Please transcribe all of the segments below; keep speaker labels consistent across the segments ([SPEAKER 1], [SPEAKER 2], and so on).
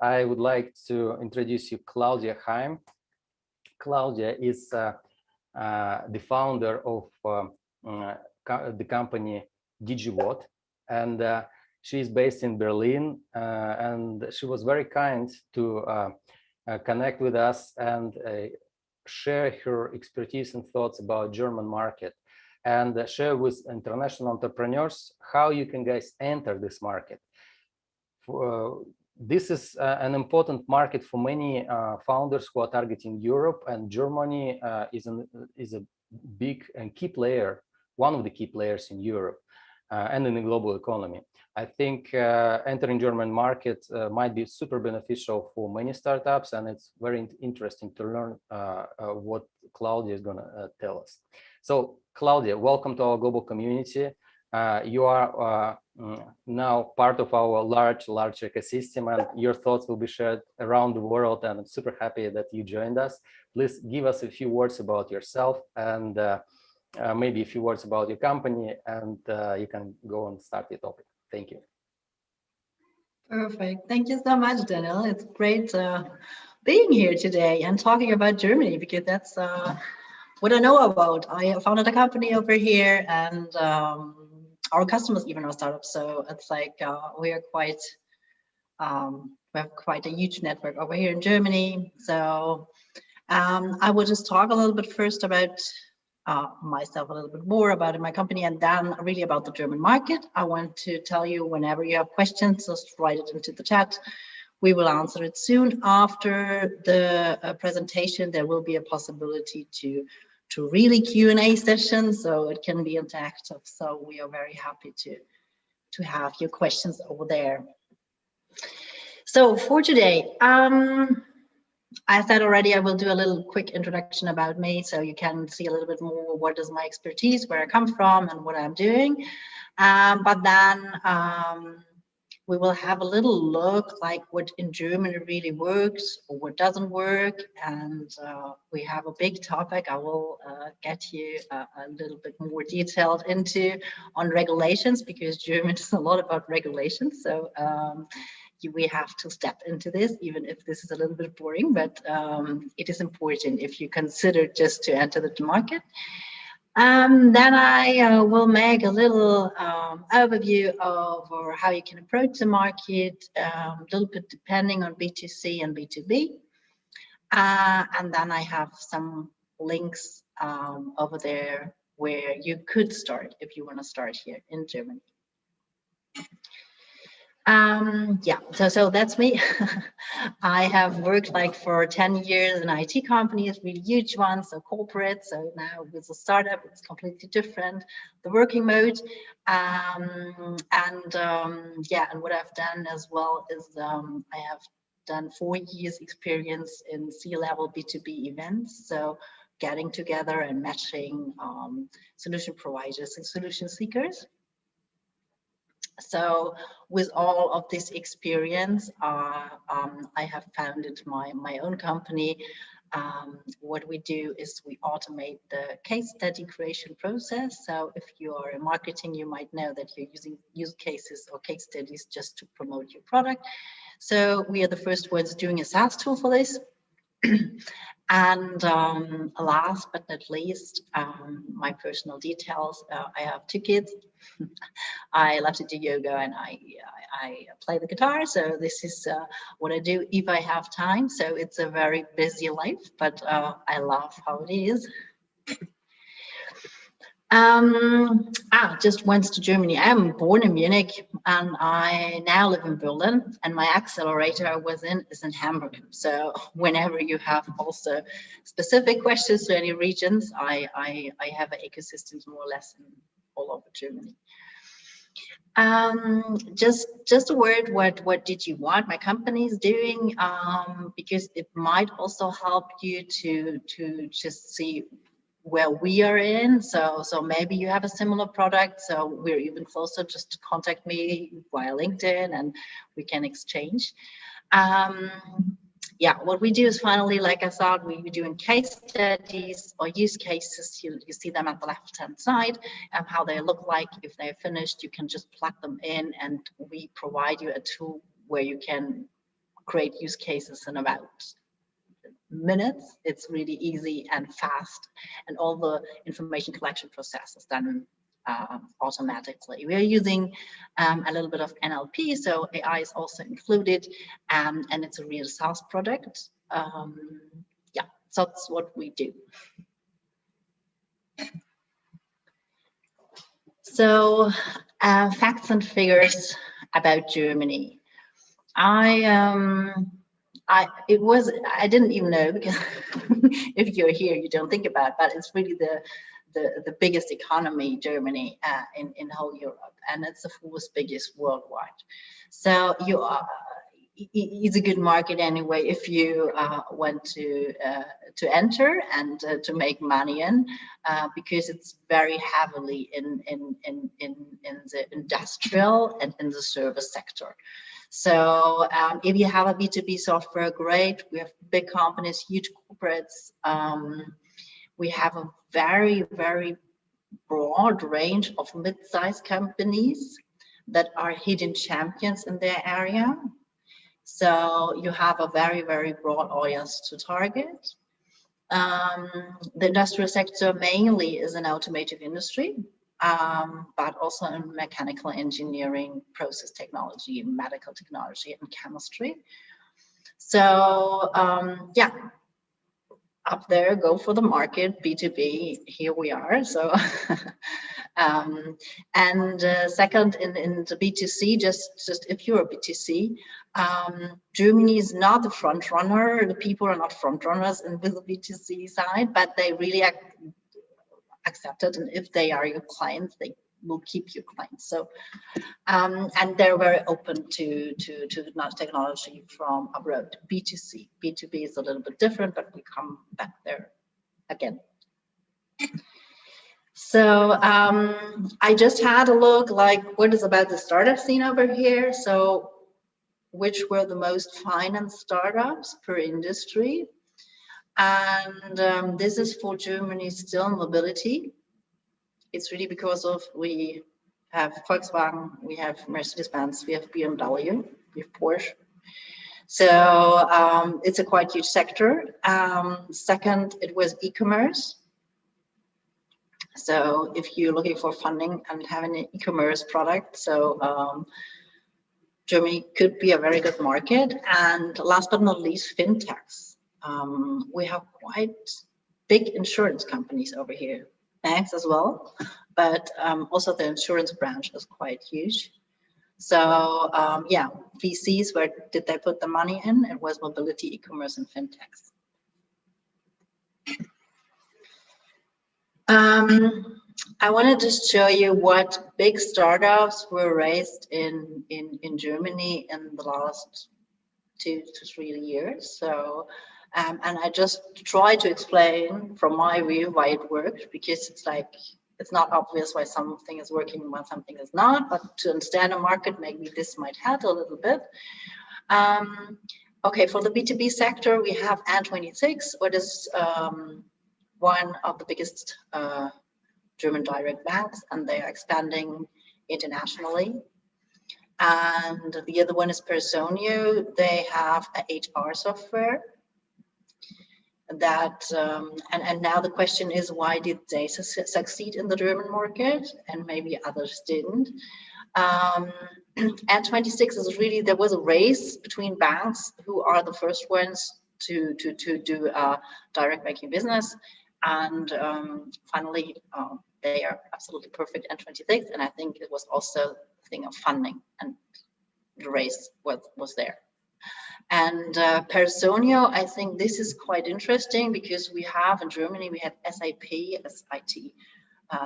[SPEAKER 1] I would like to introduce you Claudia Heim. Claudia is the founder of the company DigiWhat, and she is based in Berlin, and she was very kind to connect with us and share her expertise and thoughts about German market, and share with international entrepreneurs how you can guys enter this market. This is an important market for many founders who are targeting Europe, and Germany is a big and key player, one of the key players in Europe and in the global economy. I think entering German market might be super beneficial for many startups, and it's very interesting to learn what Claudia is going to tell us. So Claudia, welcome to our global community. You are now part of our large ecosystem, and your thoughts will be shared around the world, and I'm super happy that you joined us. Please give us a few words about yourself, and maybe a few words about your company, and you can go and start the topic. Thank you.
[SPEAKER 2] Perfect. Thank you so much, Danil. It's great being here today and talking about Germany, because that's what I know about. I founded a company over here, and our customers even are startups. So it's like we are quite, we have quite a huge network over here in Germany. So I will just talk a little bit first about myself, a little bit more about my company, and then really about the German market. I want to tell you, whenever you have questions, just write it into the chat. We will answer it soon. After the presentation, there will be a possibility to really Q&A session, so it can be interactive. So we are very happy to have your questions over there. So for today, I said already, I will do a little quick introduction about me, so you can see a little bit more what is my expertise, where I come from, and what I'm doing. But then we will have a little look like what in Germany really works or what doesn't work. And we have a big topic I will get you a little bit more detailed into on regulations, because German is a lot about regulations. So we have to step into this, even if this is a little bit boring, but it is important if you consider just to enter the market. Then I will make a little overview of how you can approach the market, a little bit depending on B2C and B2B. And then I have some links over there where you could start if you want to start here in Germany. Yeah, so that's me. I have worked like for 10 years in IT companies, really huge ones, so corporate. So now with a startup, it's completely different, the working mode. Yeah, and what I've done as well is I have done 4 years experience in C-level B2B events. So getting together and matching solution providers and solution seekers. So with all of this experience, I have founded my own company. What we do is we automate the case study creation process. So if you are in marketing, you might know that you're using use cases or case studies just to promote your product. So we are the first ones doing a SaaS tool for this. And last but not least, my personal details. I have 2 kids. I love to do yoga, and I play the guitar. So this is what I do if I have time. So it's a very busy life, but I love how it is. Just once to Germany. I am born in Munich, and I now live in Berlin, and my accelerator I was in is in Hamburg. So whenever you have also specific questions to any regions, I have an ecosystem more or less in all over Germany. Just a word, what DigiWhat, my company, is doing, because it might also help you to just see where we are in. So maybe you have a similar product, so we're even closer. Just contact me via LinkedIn and we can exchange. Yeah, what we do is finally, like I said, we're doing case studies or use cases. You see them at the left-hand side, and how they look like. If they're finished, you can just plug them in, and we provide you a tool where you can create use cases in about minutes. It's really easy and fast, and all the information collection process is done automatically. We are using a little bit of NLP, so AI is also included, and it's a real SaaS product. Yeah, so that's what we do. So facts and figures about Germany. I didn't even know, because if you're here, you don't think about it, but it's really the biggest economy, Germany, in whole Europe, and it's the fourth biggest worldwide. So it's a good market anyway if you want to enter and to make money in, because it's very heavily in the industrial and in the service sector. So if you have a B2B software, great. We have big companies, huge corporates. We have a very, very broad range of mid-sized companies that are hidden champions in their area. So you have a very, very broad audience to target. The industrial sector mainly is an automotive industry, but also in mechanical engineering, process technology, medical technology, and chemistry. So yeah, up there, go for the market, B2B, here we are. So and second, in the B2C, just if you're a B2C, Germany is not the front runner. The people are not front runners in the B2C side, but they really accept it. And if they are your clients, they will keep your clients. So and they're very open to technology from abroad. B2C, B2B is a little bit different, but we come back there again. So I just had a look, like, what is about the startup scene over here. So which were the most financed startups per industry. And this is for Germany still mobility. It's really because of, we have Volkswagen, we have Mercedes-Benz, we have BMW, we have Porsche. So it's a quite huge sector. Second, it was e-commerce. So if you're looking for funding and having an e-commerce product, so Germany could be a very good market. And last but not least, fintechs. We have quite big insurance companies over here, banks as well, but also the insurance branch is quite huge. So yeah, VCs, where did they put the money in? It was mobility, e-commerce, and fintechs. I want to just show you what big startups were raised in Germany in the last 2 to 3 years. So, and I just try to explain from my view why it worked, because it's like, it's not obvious why something is working when something is not, but to understand a market, maybe this might help a little bit. Okay, for the B2B sector, we have N26, what is one of the biggest German direct banks, and they are expanding internationally. And the other one is Personio. They have a HR software that, and now the question is, why did they succeed in the German market and maybe others didn't? N26 is really, there was a race between banks who are the first ones to do direct banking business, and finally they are absolutely perfect N26, and I think it was also a thing of funding, and the race was there. And Personio, I think this is quite interesting, because we have in Germany, we have SAP as IT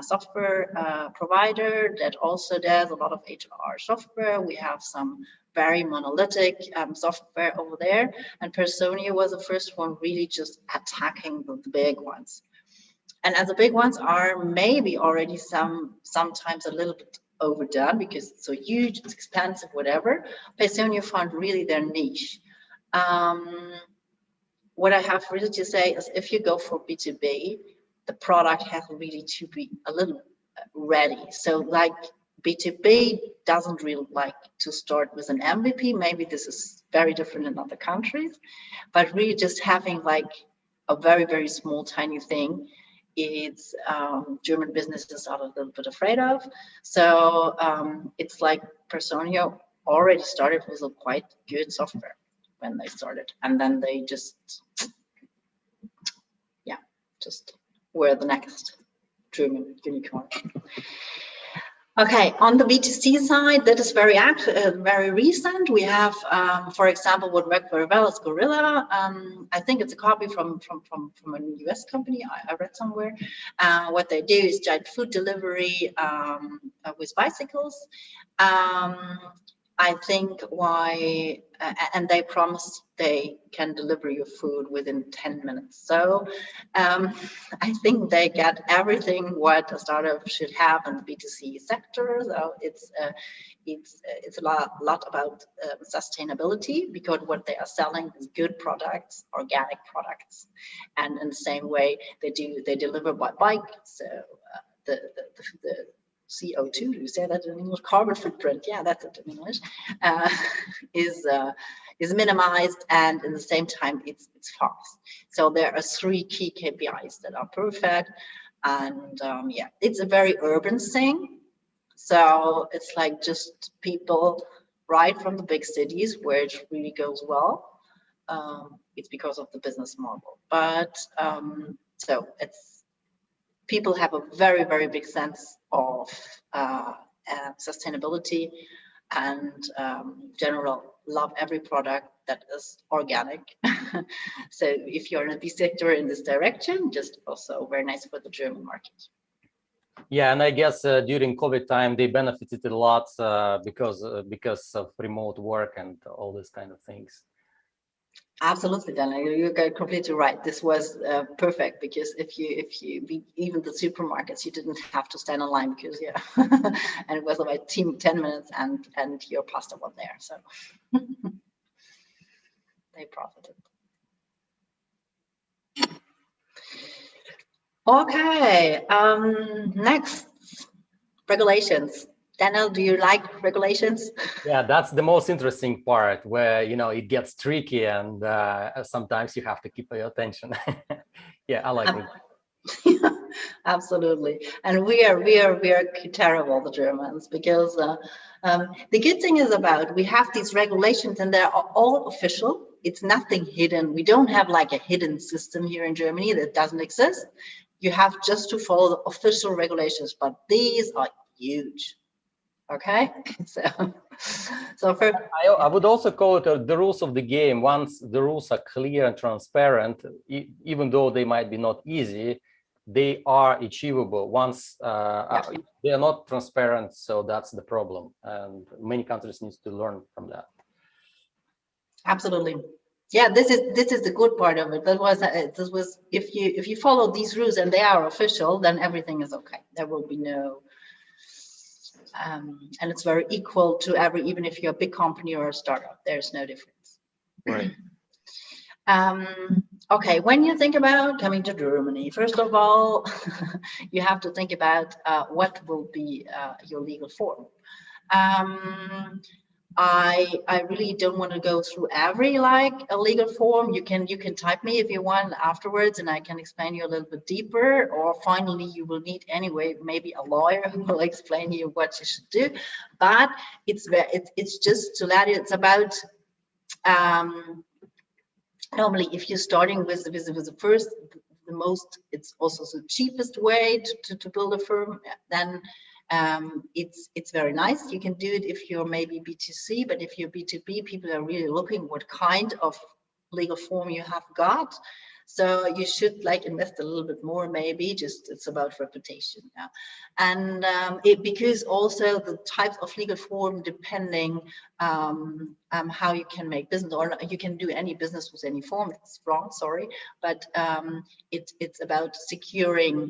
[SPEAKER 2] software provider that also does a lot of HR software. We have some very monolithic software over there, and Personio was the first one really just attacking the big ones. And as the big ones are maybe already sometimes a little bit overdone because it's so huge, it's expensive, whatever. Personio found really their niche. What I have really to say is, if you go for B2B, the product has really to be a little ready. So like B2B doesn't really like to start with an MVP. Maybe this is very different in other countries, but really just having like a very, very small, tiny thing, it's German businesses are a little bit afraid of. So it's like Personio already started with a quite good software when they started, and then they just, yeah, just were the next German unicorn. Okay, on the B2C side, that is very recent. We have, for example, what worked very well is Gorilla. I think it's a copy from a US company I read somewhere. What they do is giant food delivery with bicycles. I think why, and they promise they can deliver your food within 10 minutes. So I think they get everything what a startup should have in the B2C sector. So it's a lot about sustainability, because what they are selling is good products, organic products, and in the same way they deliver by bike. So the CO2, do you say that in English? Carbon footprint, yeah, that's it in English, is minimized, and at the same time it's fast. So there are 3 key KPIs that are perfect, and yeah, it's a very urban thing. So it's like just people right from the big cities where it really goes well. It's because of the business model, but so it's, people have a very, very big sense of sustainability, and general love every product that is organic. So if you're in the sector in this direction, just also very nice for the German market.
[SPEAKER 1] Yeah, and I guess during COVID time they benefited a lot because of remote work and all these kind of things.
[SPEAKER 2] Absolutely, Danil, you're completely right. This was perfect, because if you even the supermarkets, you didn't have to stand in line, because yeah, and it was about 10 minutes, and your pasta was there. So they profited. Okay, next, regulations. Danil, do you like regulations?
[SPEAKER 1] Yeah, that's the most interesting part, where it gets tricky, and sometimes you have to keep your attention. Yeah, I like it.
[SPEAKER 2] Absolutely, and we are terrible, the Germans, because the good thing is about, we have these regulations and they're all official. It's nothing hidden. We don't have like a hidden system here in Germany that doesn't exist. You have just to follow the official regulations, but these are huge. Okay, so for
[SPEAKER 1] I would also call it the rules of the game. Once the rules are clear and transparent, even though they might be not easy, they are achievable. Once they are not transparent, so that's the problem, and many countries need to learn from that.
[SPEAKER 2] Absolutely, yeah. This is the good part of it. That was if you follow these rules and they are official, then everything is okay. There will be no. And it's very equal to even if you're a big company or a startup, there's no difference.
[SPEAKER 1] Right.
[SPEAKER 2] Okay, when you think about coming to Germany, first of all, you have to think about what will be your legal form. I really don't want to go through every a legal form. You can type me if you want afterwards, and I can explain you a little bit deeper. Or finally, you will need anyway maybe a lawyer who will explain you what you should do. But it's just to let you. It's about normally if you're starting with the first, the most, it's also the cheapest way to build a firm. Then it's very nice. You can do it if you're maybe B2C, but if you're B2B, people are really looking what kind of legal form you have got. So you should invest a little bit more, maybe. Just it's about reputation, yeah. And because also the types of legal form, depending how you can make business, or you can do any business with any form. It's wrong, sorry, but it's about securing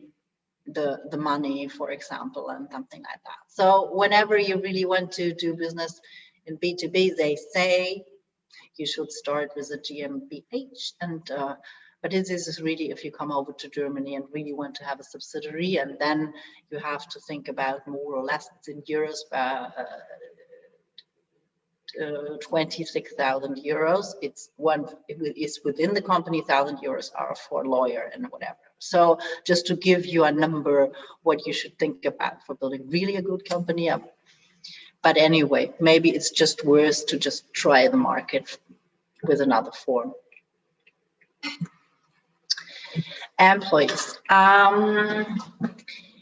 [SPEAKER 2] the money, for example, and something like that. So whenever you really want to do business in B2B, they say you should start with a GmbH, and but this is really if you come over to Germany and really want to have a subsidiary, and then you have to think about more or less, it's in euros, 26,000 euros. It is within the company. 1,000 euros are for a lawyer and whatever. So just to give you a number, what you should think about for building really a good company up. But anyway, maybe it's just worth to just try the market with another form. Employees.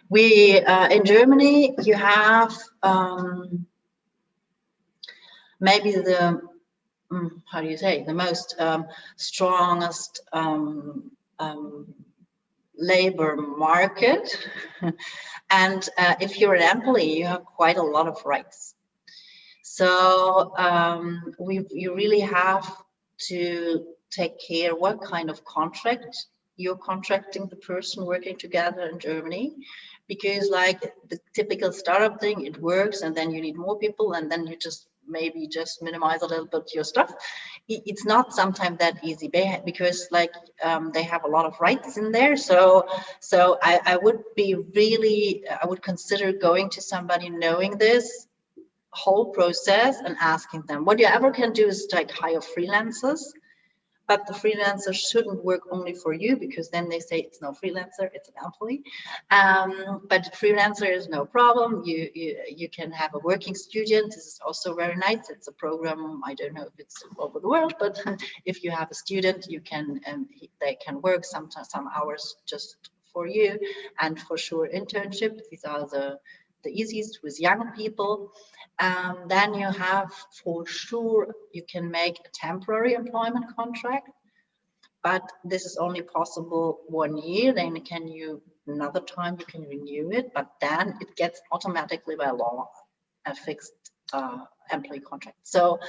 [SPEAKER 2] We in Germany, you have maybe the how do you say, the most strongest labor market. And if you're an employee, you have quite a lot of rights. So you really have to take care what kind of contract you're contracting the person working together in Germany, because like the typical startup thing, it works and then you need more people and then you just maybe just minimize a little bit your stuff. It's not sometimes that easy because like they have a lot of rights in there. So I would be really, I would consider going to somebody knowing this whole process and asking them. What you ever can do is like hire freelancers, but the freelancer shouldn't work only for you, because then they say it's no freelancer, it's an employee. But the freelancer is no problem. You can have a working student. This is also very nice. It's a program. I don't know if it's all over the world, but if you have a student, you can they can work some hours just for you. And for sure, internship. These are the easiest with young people. Then you have, for sure, you can make a temporary employment contract, but this is only possible 1 year. Then another time you can renew it, but then it gets automatically by law a fixed employee contract. So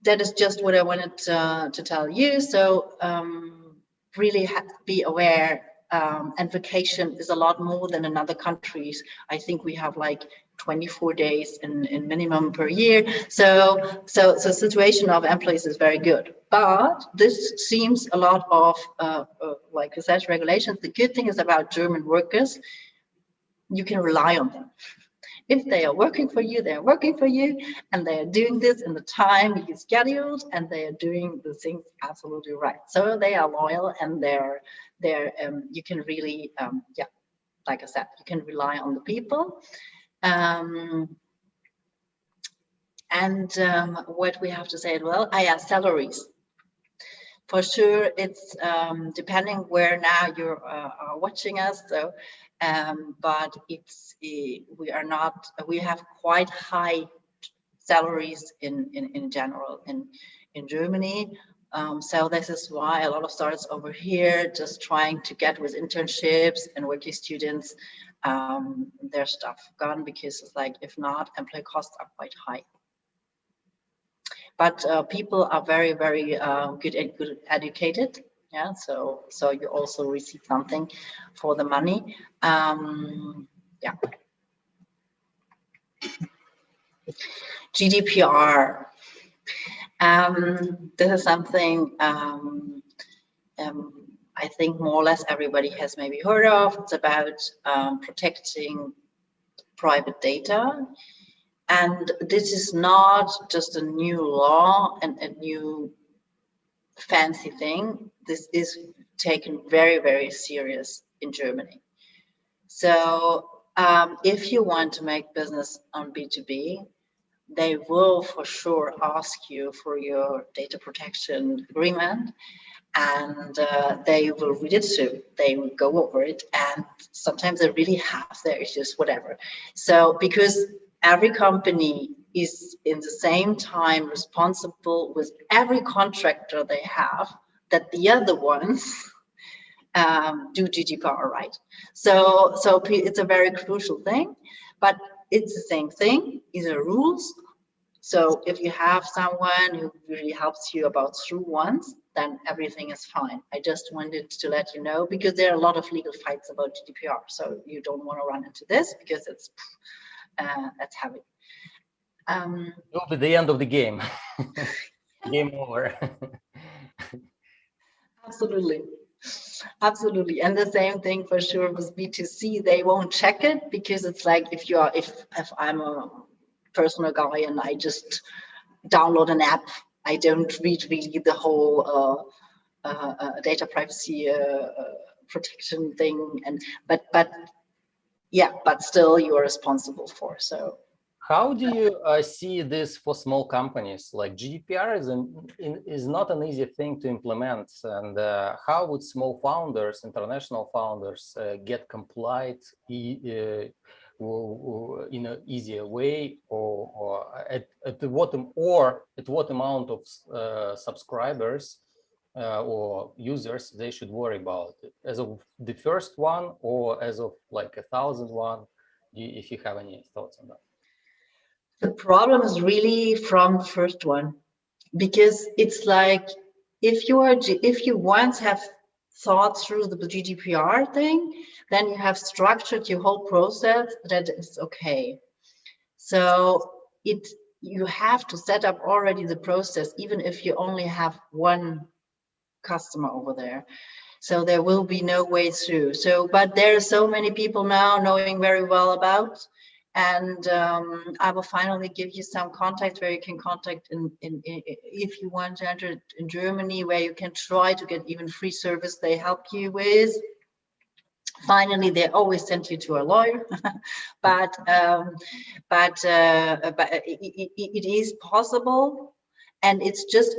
[SPEAKER 2] that is just what I wanted to tell you. So really be aware. And vacation is a lot more than in other countries. I think we have like 24 days in minimum per year. So the situation of employees is very good. But this seems a lot of like research regulations. The good thing is about German workers, you can rely on them. If they are working for you, they are working for you, and they are doing this in the time you scheduled, and they are doing the things absolutely right. So they are loyal, and they're you can really yeah, like I said, you can rely on the people. What we have to say as well, salaries. For sure, it's depending where now you're watching us. So, but we have quite high salaries in general in Germany. So this is why a lot of startups over here just trying to get with internships and working students their stuff gone, because it's like, if not, employee costs are quite high. But people are very, very good educated. Yeah, so you also receive something for the money. Yeah. GDPR. This is something I think more or less everybody has maybe heard of. It's about protecting private data. And this is not just a new law and a new fancy thing. This is taken very, very serious in Germany. So if you want to make business on B2B, they will for sure ask you for your data protection agreement, and they will read it through. They will go over it, and sometimes they really have their issues, whatever. So because every company is in the same time responsible with every contractor they have, that the other ones do GDPR right. So it's a very crucial thing, but it's the same thing. These are rules. So if you have someone who really helps you about through ones, then everything is fine. I just wanted to let you know, because there are a lot of legal fights about GDPR. So you don't want to run into this, because it's that's heavy.
[SPEAKER 1] It will be the end of the game. Game over.
[SPEAKER 2] Absolutely. And the same thing for sure with B2C. They won't check it, because it's like, if I'm a personal guy and I just download an app. I don't read really the whole data privacy protection thing, but still you are responsible for. So
[SPEAKER 1] how do you see this for small companies? Like GDPR is not an easy thing to implement, and how would small founders, international founders, get compliant in an easier way, or at what amount of subscribers or users they should worry about, as of the first one or as of like 1,001? If you have any thoughts on that.
[SPEAKER 2] the problem is really from the first one, because it's like if you once have thought through the GDPR thing, then you have structured your whole process that is okay. So you have to set up already the process, even if you only have one customer over there. So there will be no way through. So, but there are so many people now knowing very well about, and I will finally give you some contact where you can contact if you want to enter in Germany, where you can try to get even free service they help you with. Finally, they always send you to a lawyer, but it is possible, and it's just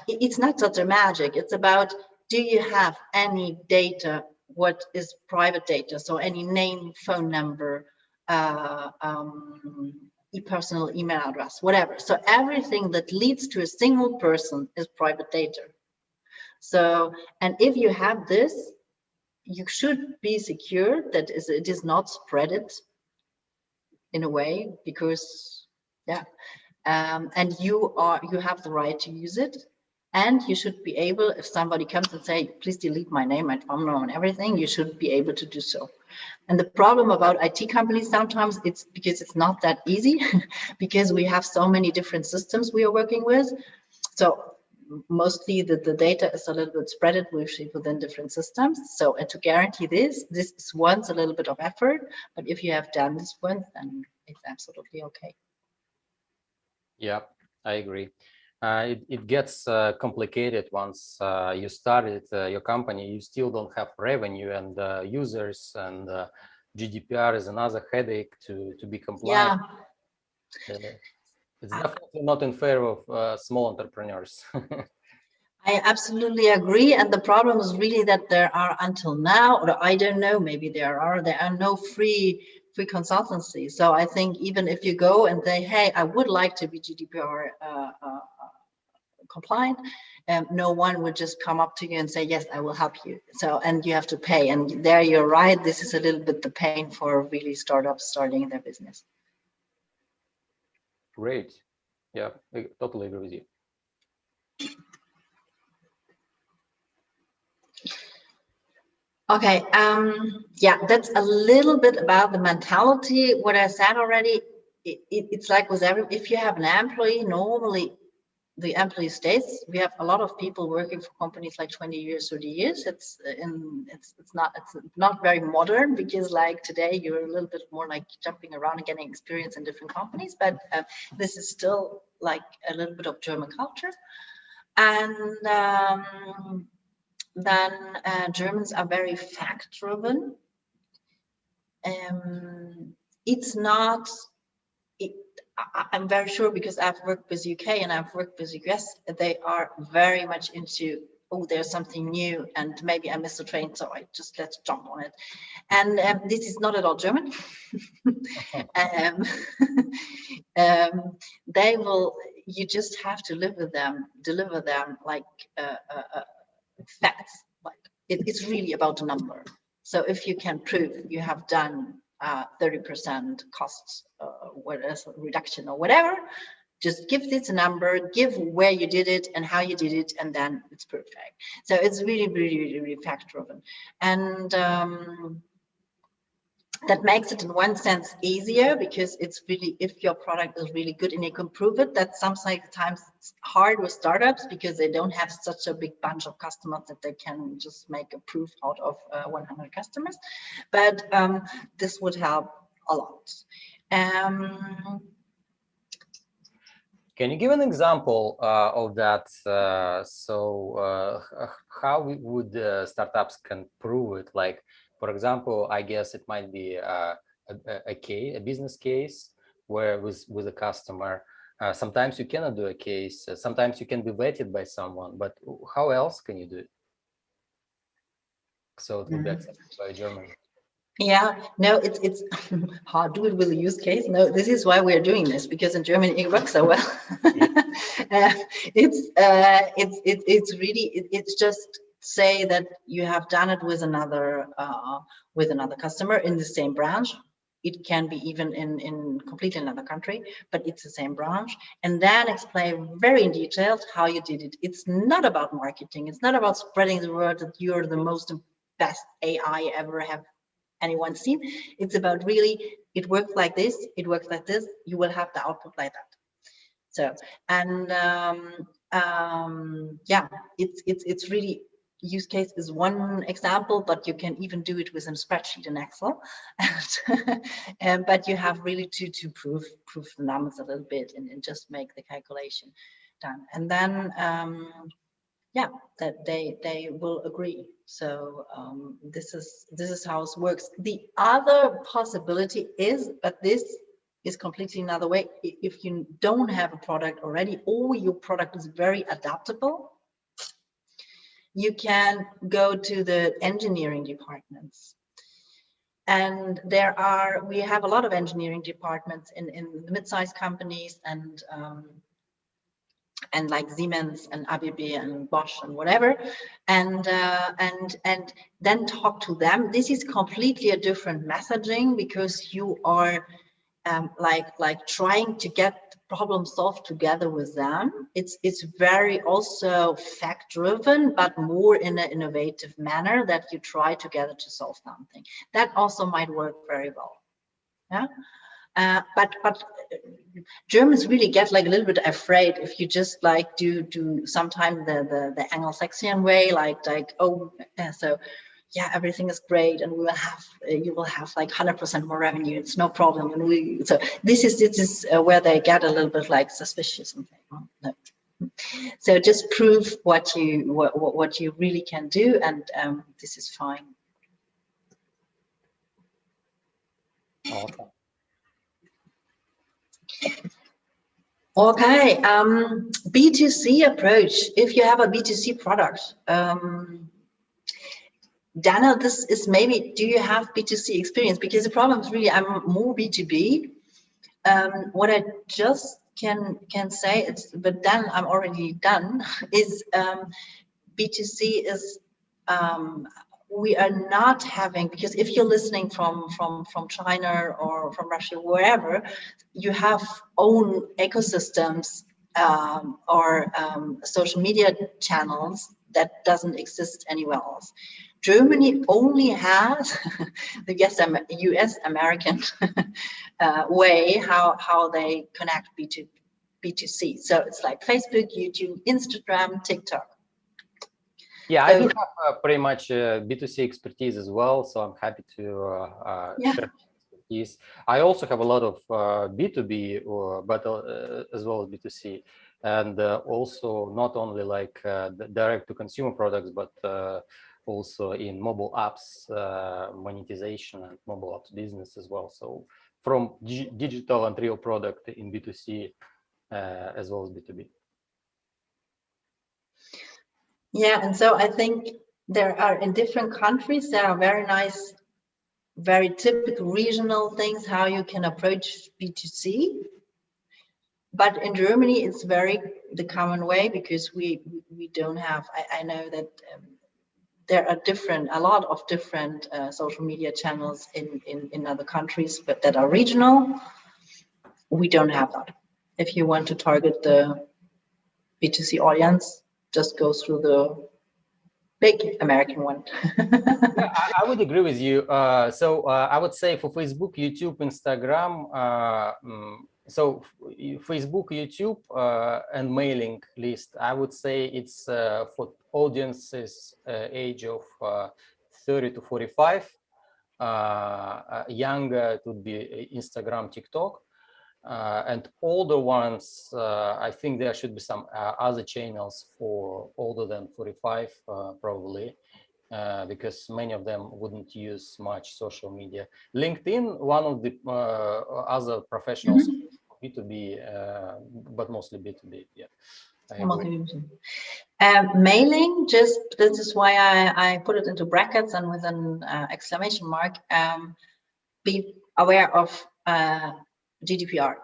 [SPEAKER 2] it's not such a magic. It's about, do you have any data what is private data, so any name, phone number, personal email address, whatever. So everything that leads to a single person is private data. So, and if you have this, you should be secure that it is not spreaded in a way, because and you have the right to use it, and you should be able, if somebody comes and say, please delete my name, my phone number and everything, you should be able to do so. And the problem about IT companies sometimes, it's because it's not that easy because we have so many different systems we are working with. So mostly the data is a little bit spread within different systems. So, and to guarantee this is once a little bit of effort, but if you have done this once, then it's absolutely okay.
[SPEAKER 1] Yeah, I agree. It gets complicated once you started your company. You still don't have revenue and users, and GDPR is another headache to be compliant. Yeah. It's definitely not in favor of small entrepreneurs.
[SPEAKER 2] I absolutely agree. And the problem is really that there are, until now, or I don't know, maybe there are no free consultancy. So I think even if you go and say, hey, I would like to be GDPR compliant, no one would just come up to you and say, yes, I will help you. So, and you have to pay. And there you're right. This is a little bit the pain for really startups starting their business.
[SPEAKER 1] Great. Yeah, I totally agree with you.
[SPEAKER 2] Okay, yeah, that's a little bit about the mentality. What I said already, it's like with if you have an employee, normally the employee stays. We have a lot of people working for companies like 20 years, 30 years. It's not very modern, because like today you're a little bit more like jumping around and getting experience in different companies, but this is still like a little bit of German culture. And then Germans are very fact-driven. It's not, I'm very sure, because I've worked with UK and I've worked with US, they are very much into, oh, there's something new and maybe I missed the train, so let's jump on it. And this is not at all German. They will, you just have to live with them, deliver them like facts. Like it's really about the number. So if you can prove you have done 30% costs reduction or whatever, just give this a number, give where you did it and how you did it, and then it's perfect. So it's really, really, really fact driven. And that makes it in one sense easier, because it's really, if your product is really good and you can prove it, that's sometimes it's hard with startups because they don't have such a big bunch of customers that they can just make a proof out of 100 customers. But this would help a lot.
[SPEAKER 1] Can you give an example of that? How would startups can prove it? Like, for example, I guess it might be a business case where with a customer. Sometimes you cannot do a case. Sometimes you can be vetted by someone. But how else can you do it? So it would be accepted by Germany.
[SPEAKER 2] Yeah, no, it's hard to do it with a use case. No, this is why we're doing this, because in Germany it works so well. It's really it's just say that you have done it with another customer in the same branch. It can be even in completely another country, but it's the same branch. And then explain very in detail how you did it. It's not about marketing. It's not about spreading the word that you're the most best AI ever have anyone seen. It's about really, it works like this, it works like this, you will have the output like that. So, and yeah, it's really, use case is one example, but you can even do it with a spreadsheet in Excel. But you have really to prove the numbers a little bit and just make the calculation done. And then yeah, that they will agree. So this is how it works. The other possibility is, but this is completely another way. If you don't have a product already, or your product is very adaptable, you can go to the engineering departments. And we have a lot of engineering departments in the mid-sized companies, and like Siemens and ABB and Bosch and whatever, and then talk to them. This is completely a different messaging, because you are like trying to get problem solved together with them. It's very also fact driven, but more in an innovative manner, that you try together to solve something. That also might work very well. Yeah. But Germans really get like a little bit afraid if you just like do sometimes the Anglo-Saxon way, like oh, so yeah, everything is great, and we will have you will have like 100% more revenue. It's no problem, and so this is where they get a little bit like suspicious and think, oh, no. So just prove what you really can do, and this is fine.
[SPEAKER 1] Awesome.
[SPEAKER 2] Okay, B2C approach. If you have a B2C product, Danil, this is maybe, do you have B2C experience? Because the problem is really, I'm more B2B. What I just can say, but then I'm already done, is B2C is, we are not having, because if you're listening from China or from Russia, wherever, you have own ecosystems or social media channels that doesn't exist anywhere else. Germany only has the US American way how they connect B2C. So it's like Facebook, YouTube, Instagram, TikTok.
[SPEAKER 1] Yeah, I do have pretty much B2C expertise as well, so I'm happy to share expertise. I also have a lot of B2B, but as well as B2C, and also not only like direct to consumer products, but also in mobile apps monetization and mobile apps business as well. So from digital and real product in B2C as well as B2B.
[SPEAKER 2] Yeah, and so I think there are, in different countries, there are very nice, very typical regional things how you can approach B2C. But in Germany, it's very the common way, because we don't have, I know that there are a lot of different social media channels in other countries, but that are regional. We don't have that. If you want to target the B2C audience, just go through the big American one.
[SPEAKER 1] Yeah, I would agree with you. So I would say for Facebook, YouTube, Instagram, so Facebook, YouTube, and mailing list, I would say it's for audiences age of 30 to 45. Younger, it would be Instagram, TikTok. And older ones, I think there should be some other channels for older than 45, probably, because many of them wouldn't use much social media. LinkedIn, one of the other professionals, B2B, but mostly B2B. Yeah, I agree.
[SPEAKER 2] Mailing, just this is why I put it into brackets and with an exclamation mark. Be aware of GDPR.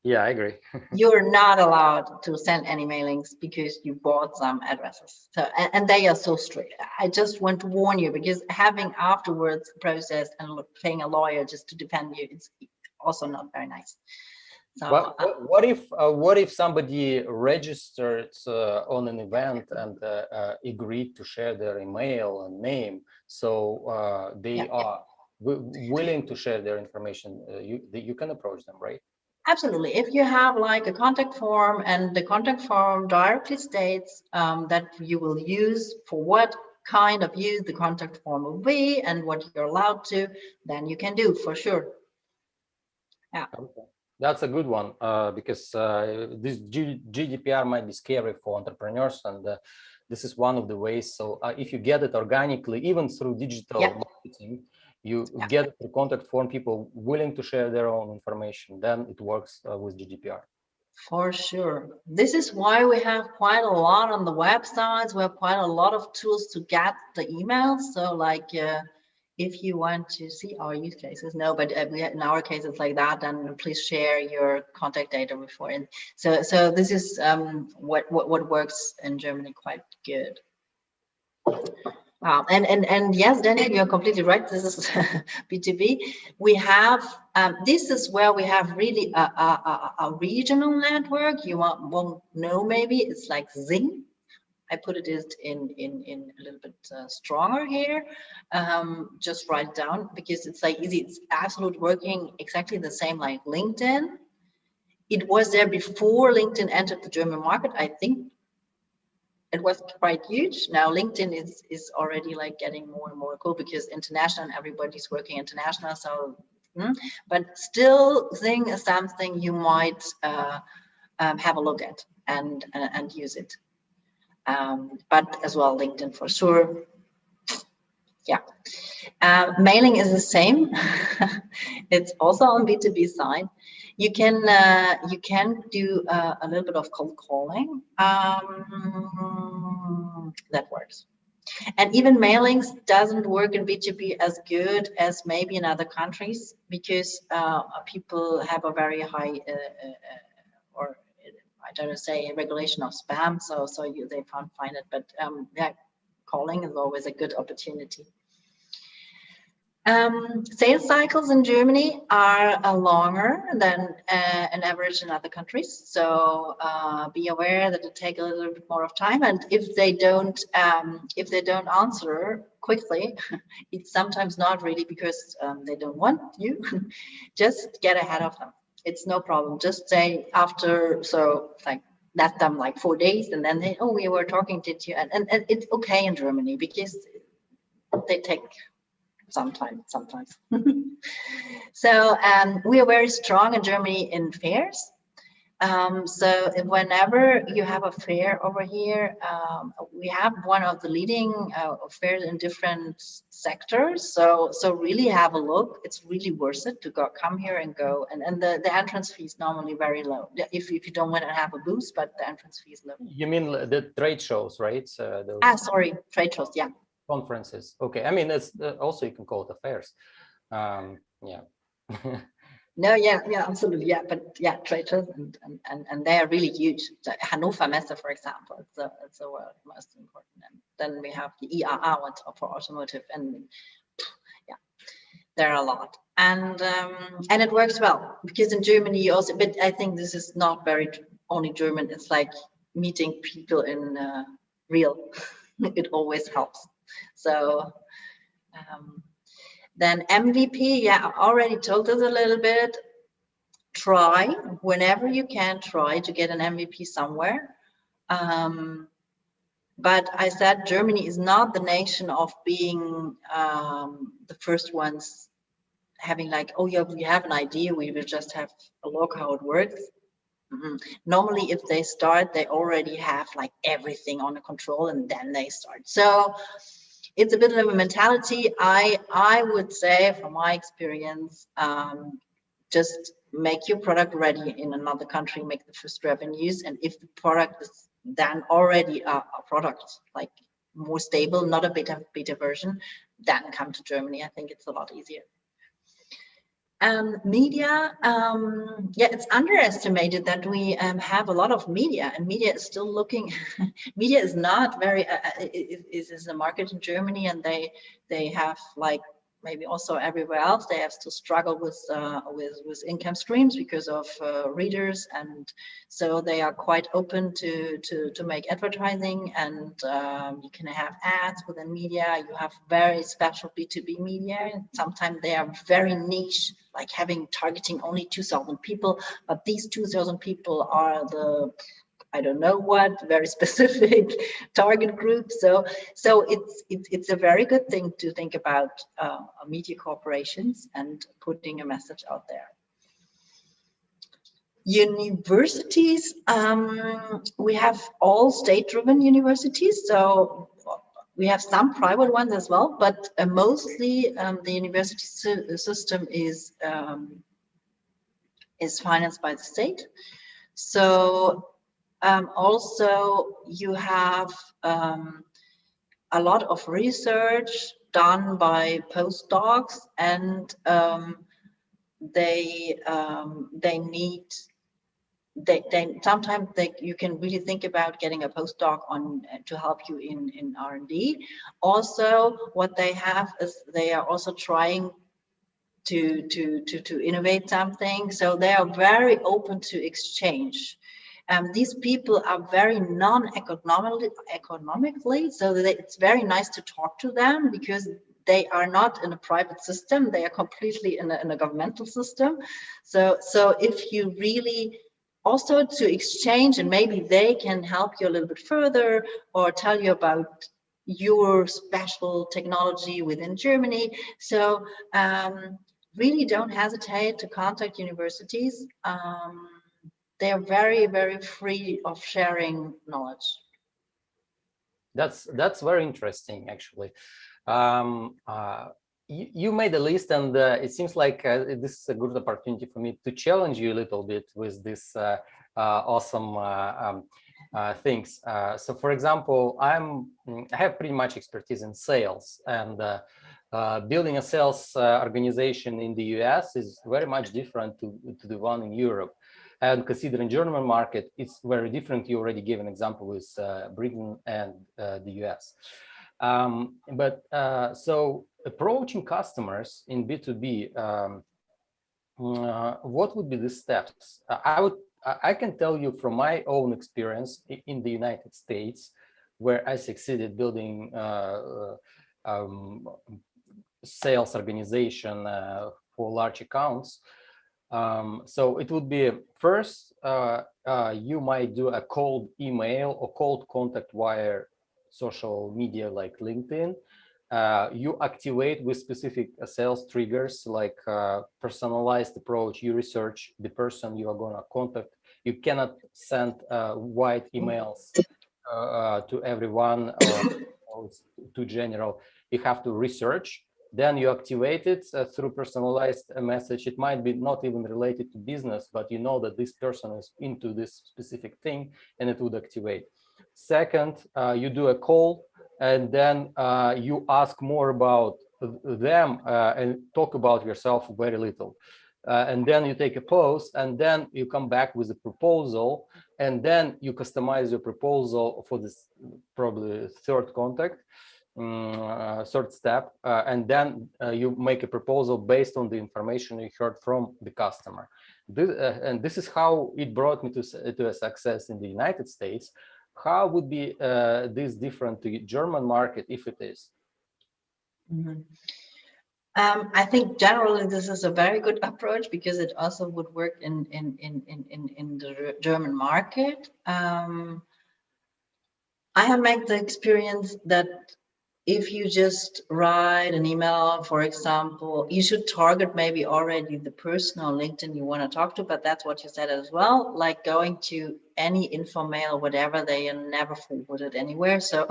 [SPEAKER 1] Yeah, I agree.
[SPEAKER 2] You're not allowed to send any mailings because you bought some addresses. So and they are so strict. I just want to warn you, because having afterwards process and paying a lawyer just to defend you, it's also not very nice. So
[SPEAKER 1] what if somebody registered on an event and agreed to share their email and name, so they are willing to share their information? You can approach them, right?
[SPEAKER 2] Absolutely. If you have like a contact form and the contact form directly states that you will use for what kind of use the contact form will be and what you're allowed to, then you can do for sure. Yeah.
[SPEAKER 1] Okay. That's a good one, because this GDPR might be scary for entrepreneurs, and this is one of the ways. So if you get it organically, even through digital marketing, you get the contact form, people willing to share their own information, then it works with GDPR.
[SPEAKER 2] For sure. This is why we have quite a lot on the websites. We have quite a lot of tools to get the emails. So like if you want to see our use cases, no, but in our case it's like that, then please share your contact data before. And so this is what works in Germany quite good. And yes, Daniel, you're completely right. This is B2B. We have, this is where we have really a regional network. You won't know maybe, it's like Zing. I put it in a little bit stronger here. Just write it down because it's like easy. It's absolutely working exactly the same like LinkedIn. It was there before LinkedIn entered the German market. I think it was quite huge. Now LinkedIn is already like getting more and more cool because international and everybody's working international. So, but still, Zing is something you might have a look at and use it. But as well, LinkedIn for sure. Yeah. Mailing is the same. It's also on B2B side. You can do a little bit of cold calling. That works. And even mailings doesn't work in B2B as good as maybe in other countries because people have a very high or I don't know, say regulation of spam. So they can't find it. But yeah, calling is always a good opportunity. Sales cycles in Germany are longer than an average in other countries. So be aware that it takes a little bit more of time. And if they don't answer quickly, it's sometimes not really because they don't want you. Just get ahead of them. It's no problem. Just say after, so like let them like 4 days, and then they, oh, we were talking to you, and it's okay in Germany because they take sometimes. So we are very strong in Germany in fairs. So whenever you have a fair over here, we have one of the leading fairs in different sectors. So really have a look. It's really worth it to come here and go. And the entrance fee is normally very low. If you don't want to have a booth, but the entrance fee is low.
[SPEAKER 1] You mean the trade shows, right?
[SPEAKER 2] Sorry, trade shows, yeah.
[SPEAKER 1] Conferences. Okay, I mean, it's also you can call it affairs. Yeah.
[SPEAKER 2] No, yeah, absolutely, yeah, but yeah, trade shows and they are really huge. The Hannover Messe, for example, it's the world most important. And then we have the IAA for automotive, and yeah, there are a lot. And it works well because in Germany also, but I think this is not very only German. It's like meeting people in real. It always helps. So then MVP, yeah, I already told us a little bit. Try whenever you can, try to get an MVP somewhere. But I said Germany is not the nation of being the first ones having like, oh yeah, we have an idea, we will just have a look how it works. Normally, if they start, they already have like everything under control, and then they start. So it's a bit of a mentality. I would say, from my experience, just make your product ready in another country, make the first revenues, and if the product is then already a product like more stable, not a beta version, then come to Germany. I think it's a lot easier. Media, yeah, it's underestimated that we have a lot of media, and media is still looking. Media is not very. It is a market in Germany, and they have, like maybe also everywhere else, they have to struggle with income streams because of readers, and so they are quite open to make advertising, and you can have ads within media. You have very special B2B media. Sometimes they are very niche, like having targeting only 2,000 people, but these 2,000 people are the, I don't know what, very specific target group. So it's a very good thing to think about media corporations and putting a message out there. Universities, we have all state-driven universities, so we have some private ones as well, but mostly the university system is financed by the state. So also you have a lot of research done by postdocs, and they sometimes you can really think about getting a postdoc on to help you in R&D. Also, what they have is they are also trying to innovate something, so they are very open to exchange. These people are very non-economically, so that it's very nice to talk to them, because they are not in a private system, they are completely in a governmental system. So if you really also to exchange, and maybe they can help you a little bit further or tell you about your special technology within Germany. So really don't hesitate to contact universities. They are very, very free of sharing knowledge.
[SPEAKER 1] That's very interesting, actually. You made a list, and it seems like this is a good opportunity for me to challenge you a little bit with this awesome things. So, for example, I have pretty much expertise in sales, and building a sales organization in the US is very much different to the one in Europe. And considering German market, it's very different. You already gave an example with Britain and the US. So approaching customers in B2B, what would be the steps? I can tell you from my own experience in the United States, where I succeeded building sales organization for large accounts. So it would be first, you might do a cold email or cold contact via social media like LinkedIn. You activate with specific sales triggers, like personalized approach. You research the person you are going to contact. You cannot send wide emails to everyone or too general. You have to research. Then you activate it through personalized message. It might be not even related to business, but you know that this person is into this specific thing, and it would activate. Second, you do a call, and then you ask more about them and talk about yourself very little. And then you take a pause, and then you come back with a proposal, and then you customize your proposal for this probably third contact. Third step, and then you make a proposal based on the information you heard from the customer. And this is how it brought me to a success in the United States. How would be this different to the German market, if it is?
[SPEAKER 2] Mm-hmm. I think generally this is a very good approach, because it also would work in the German market. I have made the experience that if you just write an email, for example, you should target maybe already the person on LinkedIn you want to talk to, but that's what you said as well, like going to any info mail or whatever, they are never forwarded anywhere. So,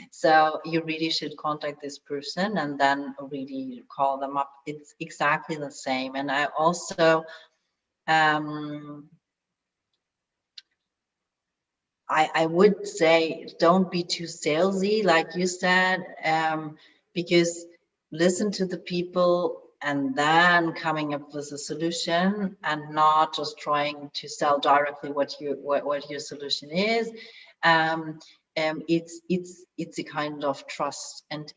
[SPEAKER 2] so you really should contact this person and then really call them up. It's exactly the same. And I also, I would say don't be too salesy, like you said, because listen to the people and then coming up with a solution, and not just trying to sell directly what your solution is. It's a kind of trust, and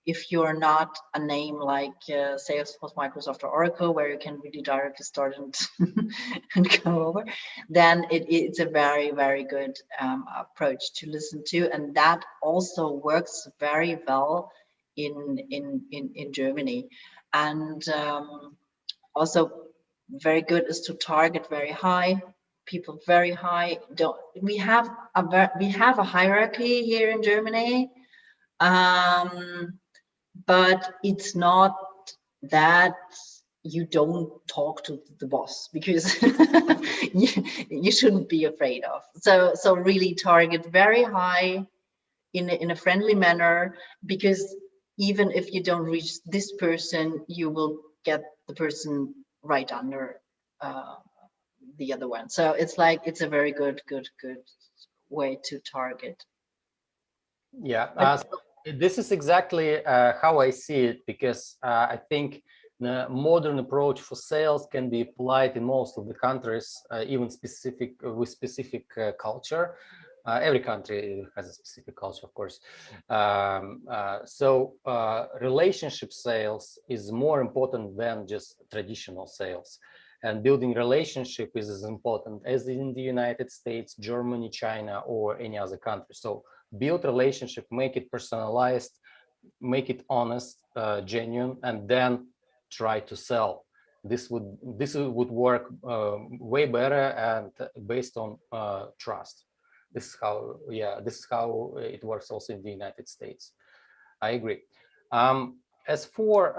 [SPEAKER 2] if you're not a name like Salesforce, Microsoft, or Oracle, where you can really directly start and and go over, then it's a very, very good approach to listen to, and that also works very well in Germany. And also very good is to target very high people, very high. Don't we have a hierarchy here in Germany, but it's not that you don't talk to the boss, because you shouldn't be afraid of. So really target very high in a friendly manner, because even if you don't reach this person, you will get the person right under the other one. So it's like, it's a very good way to target.
[SPEAKER 1] Yeah, so this is exactly how I see it, because I think the modern approach for sales can be applied in most of the countries, even with specific culture. Every country has a specific culture, of course. So relationship sales is more important than just traditional sales. And building relationship is as important as in the United States, Germany, China, or any other country. So build relationship, make it personalized, make it honest, genuine, and then try to sell. This would work way better and based on trust. This is how it works also in the United States. I agree. As for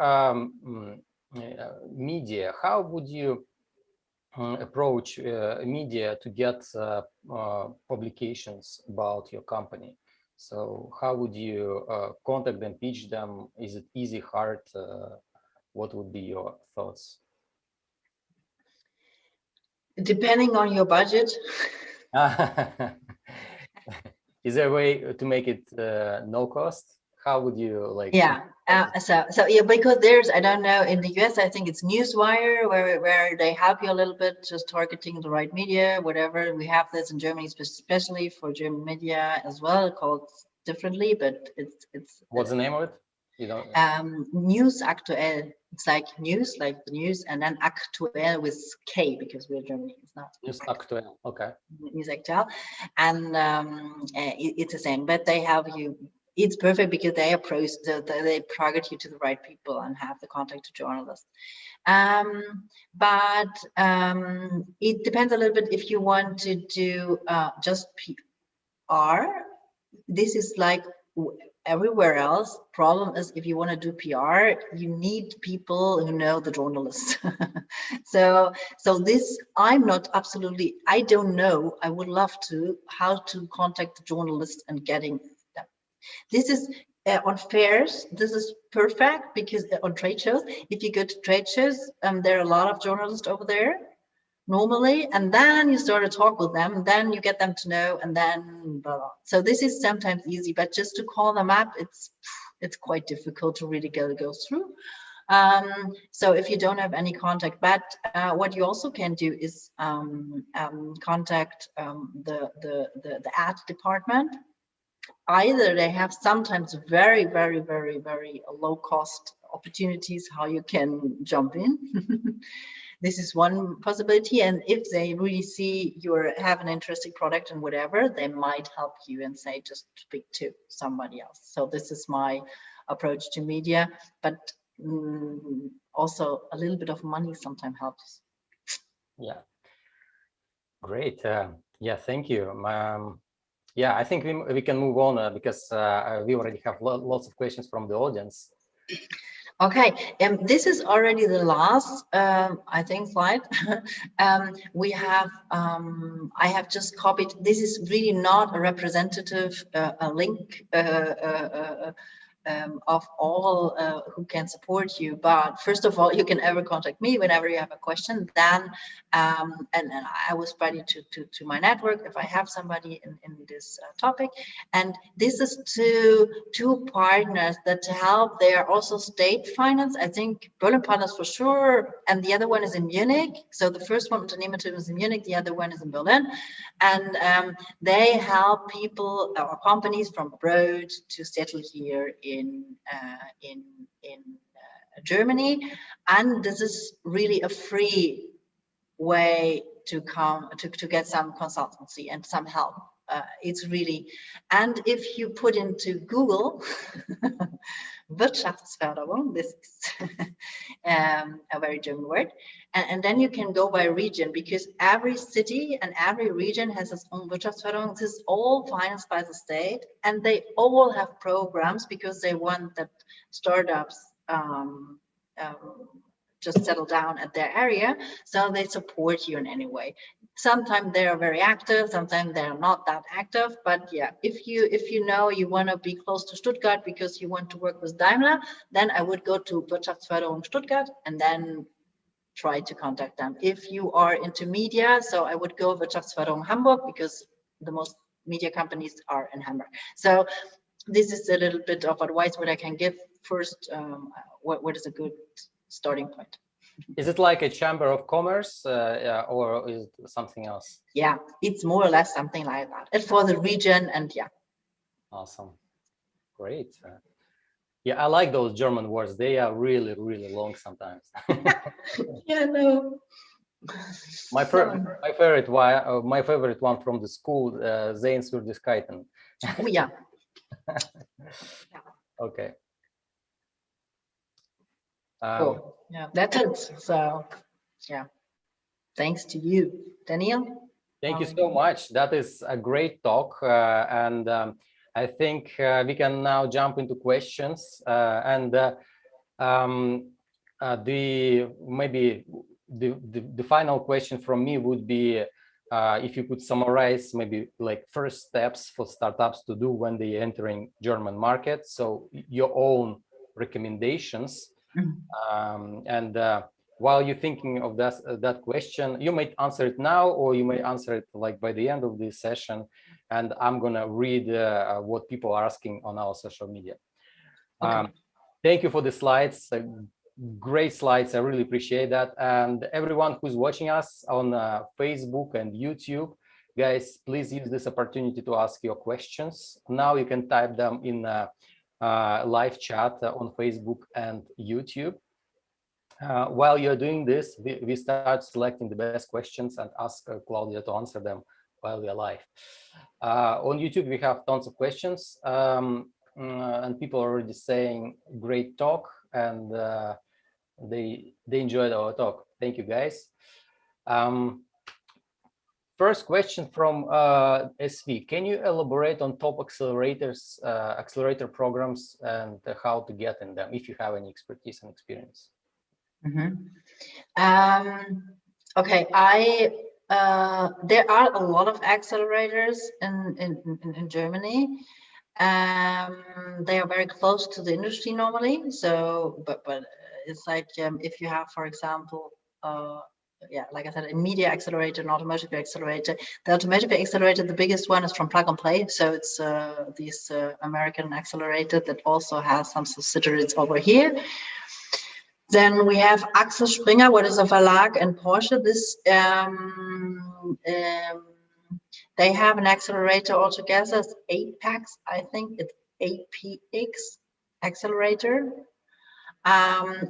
[SPEAKER 1] media, how would you approach media to get publications about your company? So how would you contact them, pitch them? Is it easy, hard? What would be your thoughts?
[SPEAKER 2] Depending on your budget.
[SPEAKER 1] Is there a way to make it no cost? How would you like?
[SPEAKER 2] Yeah. So yeah, because there's, I don't know, in the US, I think it's Newswire, where they help you a little bit, just targeting the right media, whatever. We have this in Germany, especially for German media as well, called differently, but it's.
[SPEAKER 1] What's the name of it? You know.
[SPEAKER 2] News Aktuell. It's like news, like the news, and then Aktuell with K, because we're Germany. It's not
[SPEAKER 1] News Aktuell. Okay.
[SPEAKER 2] News Aktuell, and it's the same, but they have you. It's perfect because they approach, they target you to the right people and have the contact to journalists. But it depends a little bit if you want to do just PR. This is like everywhere else. Problem is, if you want to do PR, you need people who know the journalist. so this, I'm not absolutely, I don't know, I would love to, how to contact the journalist and getting them. This is on fairs, this is perfect, because on trade shows, if you go to trade shows, there are a lot of journalists over there normally, and then you start to talk with them, then you get them to know, and then blah, blah. So this is sometimes easy, but just to call them up, it's quite difficult to really go through. So if you don't have any contact, but what you also can do is contact the ad department. Either they have sometimes very low cost opportunities how you can jump in. This is one possibility, and if they really see you have an interesting product and whatever, they might help you and say just speak to somebody else. So this is my approach to media, but also a little bit of money sometimes helps.
[SPEAKER 1] Yeah, great. Yeah, thank you. Yeah, I think we can move on because we already have lots of questions from the audience.
[SPEAKER 2] Okay, this is already the last, I think, slide. We have, I have just copied. This is really not a representative link of all who can support you. But first of all, you can ever contact me whenever you have a question. Then, and I will spread it to my network if I have somebody in this topic. And this is two partners that help. They are also state finance. I think Berlin partners for sure, and the other one is in Munich. So the first one, Unternehmertum, is in Munich. The other one is in Berlin, and they help people or companies from abroad to settle here in Germany. And this is really a free way to come to get some consultancy and some help. It's really, and if you put into Google Wirtschaftsförderung, this is a very German word, and then you can go by region, because every city and every region has its own Wirtschaftsförderung. This is all financed by the state, and they all have programs because they want that startups just settle down at their area, so they support you in any way. Sometimes they are very active, sometimes they are not that active, but yeah, if you know you want to be close to Stuttgart because you want to work with Daimler, then I would go to Wirtschaftsförderung Stuttgart and then try to contact them. If you are into media, so I would go Wirtschaftsförderung Hamburg, because the most media companies are in Hamburg. So this is a little bit of advice what I can give. First, what is a good starting point?
[SPEAKER 1] Is it like a chamber of commerce or is it something else?
[SPEAKER 2] Yeah, it's more or less something like that. And for the region, and yeah.
[SPEAKER 1] Awesome. Great. Yeah, I like those German words. They are really, really long sometimes.
[SPEAKER 2] Yeah, no.
[SPEAKER 1] My favorite one from the school, Sehenswürdigkeiten.
[SPEAKER 2] Oh, yeah.
[SPEAKER 1] Okay.
[SPEAKER 2] Cool. Yeah, that's it. So, yeah. Thanks to you, Daniel.
[SPEAKER 1] Thank you so much. That is a great talk, and I think we can now jump into questions. Maybe the final question from me would be if you could summarize maybe like first steps for startups to do when they entering German market. So your own recommendations, while you're thinking of that question, you might answer it now, or you may answer it like by the end of this session, and I'm gonna read what people are asking on our social media. Okay. Thank you for the slides. Great slides. I really appreciate that. And everyone who's watching us on Facebook and YouTube, guys, please use this opportunity to ask your questions. Now you can type them in live chat on Facebook and YouTube. While you're doing this, we start selecting the best questions and ask Claudia to answer them while we're live. On YouTube, we have tons of questions, and people are already saying great talk, and they enjoyed our talk. Thank you, guys. First question from SV. Can you elaborate on top accelerators, accelerator programs, and how to get in them, if you have any expertise and experience?
[SPEAKER 2] Okay, there are a lot of accelerators in Germany. They are very close to the industry normally. So, but it's like if you have, for example, yeah, like I said, a media accelerator, an automotive accelerator. The automotive accelerator, the biggest one is from Plug and Play. So it's this American accelerator that also has some subsidiaries over here. Then we have Axel Springer, what is a Verlag, and Porsche. This they have an accelerator altogether. It's Apex, I think it's APX accelerator.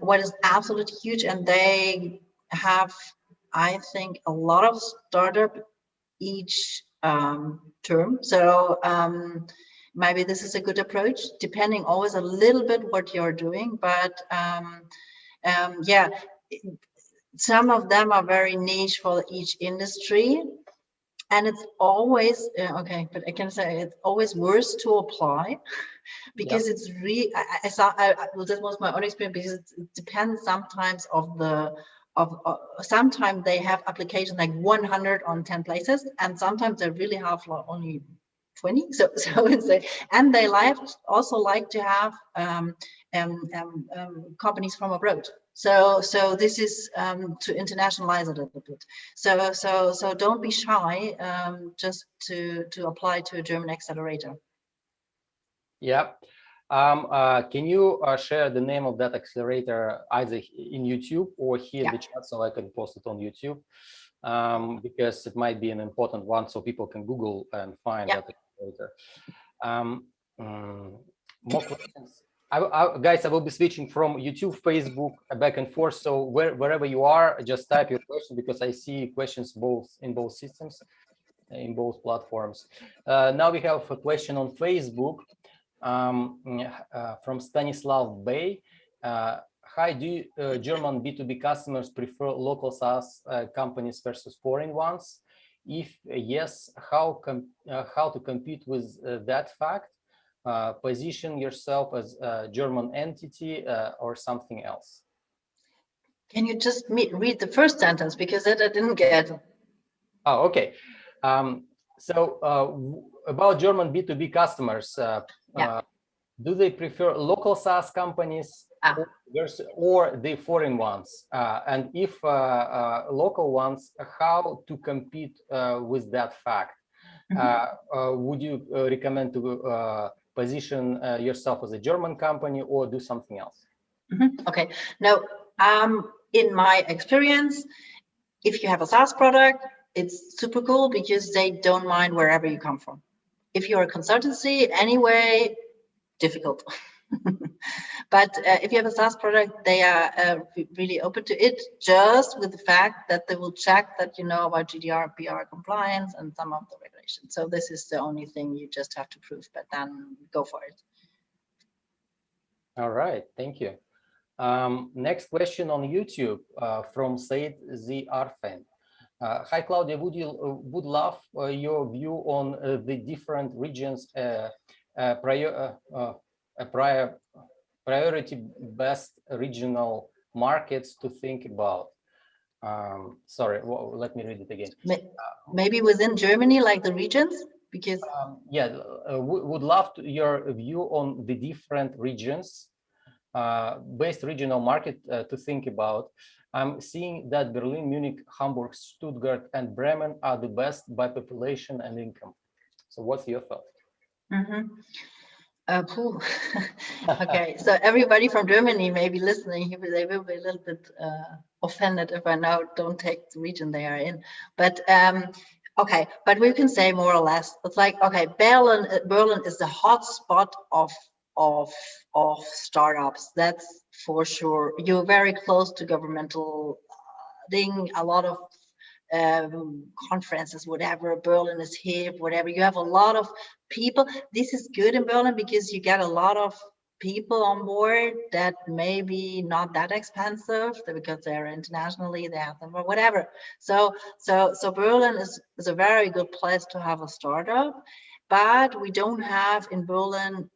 [SPEAKER 2] What is absolutely huge, and they have, I think, a lot of startup each term. So maybe this is a good approach, depending always a little bit what you're doing, but yeah, some of them are very niche for each industry. And it's always okay, but I can say it's always worse to apply because it's really I saw well, that was my own experience because it depends sometimes of the of sometimes they have application like 100 on 10 places, and sometimes they really have like only 20. So it's and they also like to have companies from abroad. So this is to internationalize it a little bit. So don't be shy just to apply to a German accelerator.
[SPEAKER 1] Yeah. Can you share the name of that accelerator either in YouTube or here in the chat so I can post it on YouTube? Because it might be an important one so people can Google and find that accelerator. More questions? Guys, I will be switching from YouTube, Facebook, back and forth. So wherever you are, just type your question because I see questions in both systems, in both platforms. Now we have a question on Facebook from Stanislav Bay. Hi, do German B2B customers prefer local SaaS companies versus foreign ones? If yes, how to compete with that fact? Position yourself as a German entity or something else?
[SPEAKER 2] Can you just read the first sentence because that I didn't get?
[SPEAKER 1] Oh, okay. So about German B2B customers, do they prefer local SaaS companies or the foreign ones? And if local ones, how to compete with that fact? Would you recommend to position yourself as a German company or do something else?
[SPEAKER 2] Okay. Now, in my experience, if you have a SaaS product, it's super cool because they don't mind wherever you come from. If you're a consultancy, anyway, difficult. But if you have a SaaS product, they are really open to it, just with the fact that they will check that you know about GDPR compliance and some of the regulations. So this is the only thing you just have to prove, but then go for it.
[SPEAKER 1] All right, thank you. Next question on YouTube from Said Z. Arfen. Hi, Claudia. Would love your view on the different regions priority-based regional markets to think about. Sorry, let me read it again.
[SPEAKER 2] Maybe within Germany, like the regions, because
[SPEAKER 1] would love your view on the different regions. Based regional market to think about. I'm seeing that Berlin, Munich, Hamburg, Stuttgart, and Bremen are the best by population and income. So what's your thought?
[SPEAKER 2] Okay, so everybody from Germany may be listening. They will be a little bit offended if I now don't take the region they are in. But okay, but we can say more or less. It's like, okay, Berlin is the hot spot of startups. That's for sure. You're very close to governmental thing. A lot of conferences, whatever. Berlin is hip, whatever. You have a lot of people. This is good in Berlin because you get a lot of people on board that maybe not that expensive because they're internationally, they have them or whatever. So Berlin is a very good place to have a startup, but we don't have in Berlin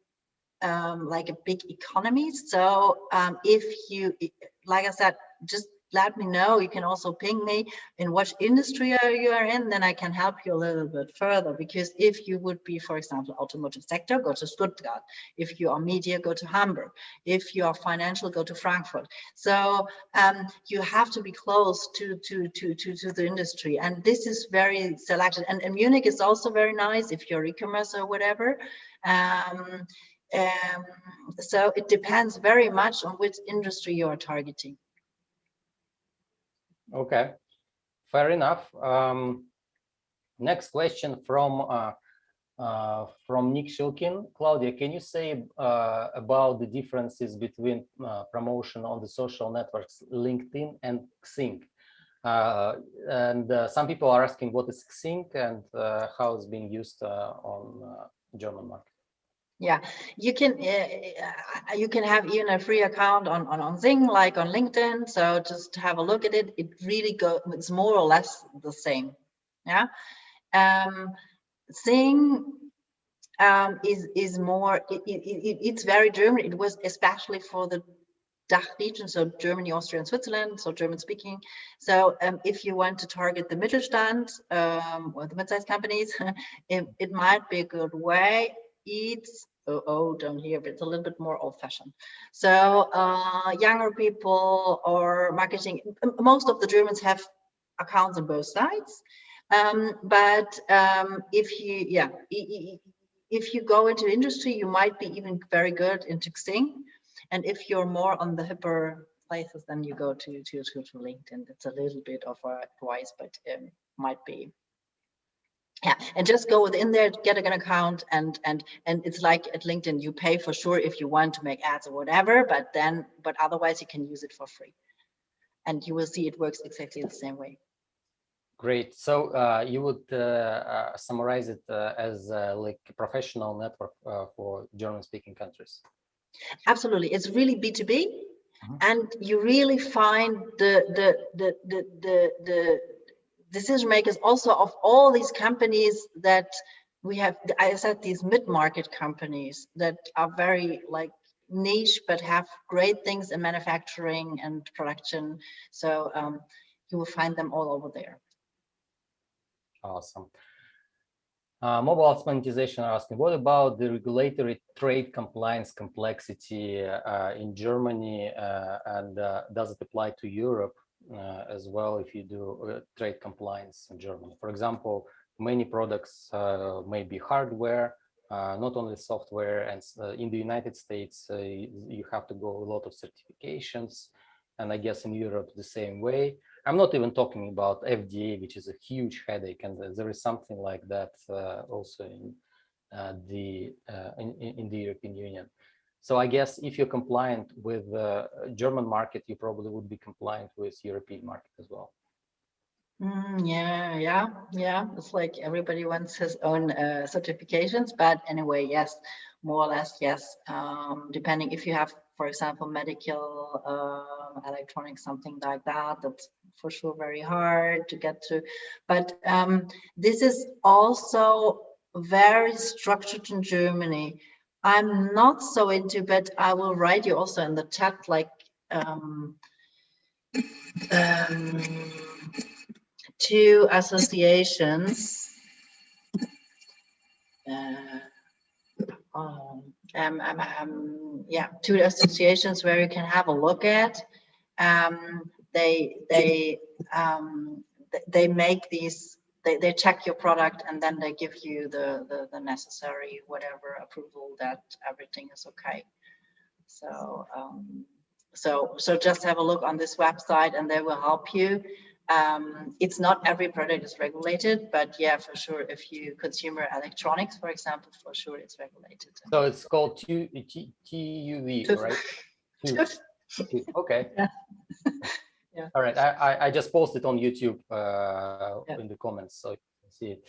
[SPEAKER 2] like a big economy. So if you, like I said, just let me know. You can also ping me in what industry you are in, then I can help you a little bit further. Because if you would be, for example, automotive sector, go to Stuttgart. If you are media, go to Hamburg. If you are financial, go to Frankfurt. So you have to be close to the industry, and this is very selected. And Munich is also very nice if you're e-commerce or whatever. So it depends very much on which industry you are targeting.
[SPEAKER 1] Okay, fair enough. Next question from Nick Shilkin. Claudia, can you say about the differences between promotion on the social networks LinkedIn and Xing? Some people are asking what is Xing and how it's being used on German market.
[SPEAKER 2] Yeah, you can have even a free account on Xing, like on LinkedIn. So just have a look at it. It really it's more or less the same. Yeah. thing is more, it's very German. It was especially for the DACH region, so Germany, Austria, and Switzerland, so German speaking. So if you want to target the Mittelstand or the mid-sized companies, it might be a good way. It's down here, but it's a little bit more old-fashioned. So younger people or marketing. Most of the Germans have accounts on both sides, but if you go into industry, you might be even very good in Xing. And if you're more on the hipper places, then you go to LinkedIn. It's a little bit of advice, but might be. Yeah, and just go within there, get an account, and it's like at LinkedIn, you pay for sure if you want to make ads or whatever, but otherwise you can use it for free. And you will see it works exactly the same way.
[SPEAKER 1] Great. So you would summarize it as like a professional network for German-speaking countries?
[SPEAKER 2] Absolutely. It's really B2B, and you really find the decision makers also of all these companies that we have. I said these mid-market companies that are very like niche, but have great things in manufacturing and production. So you will find them all over there.
[SPEAKER 1] Awesome. Mobile monetization are asking, what about the regulatory trade compliance complexity in Germany, and does it apply to Europe as well if you do trade compliance in Germany? For example, many products may be hardware, not only software, and in the United States you have to go a lot of certifications, and I guess in Europe the same way. I'm not even talking about FDA, which is a huge headache, and there is something like that also in the European Union. So I guess if you're compliant with the German market, you probably would be compliant with European market as well.
[SPEAKER 2] Yeah. It's like everybody wants his own certifications, but anyway, yes, more or less, yes. Depending if you have, for example, medical, electronics, something like that, that's for sure very hard to get to. But this is also very structured in Germany. I'm not so into, but I will write you also in the chat, like two associations. Two associations where you can have a look at. They make these. They check your product and then they give you the necessary whatever approval that everything is okay. So so just have a look on this website and they will help you. It's not every product is regulated, but yeah, for sure, if you consumer electronics, for example, for sure it's regulated.
[SPEAKER 1] So it's called TUV, right? Okay.
[SPEAKER 2] Yeah. Yeah.
[SPEAKER 1] All right. I just posted on YouTube in the comments, so you can see it.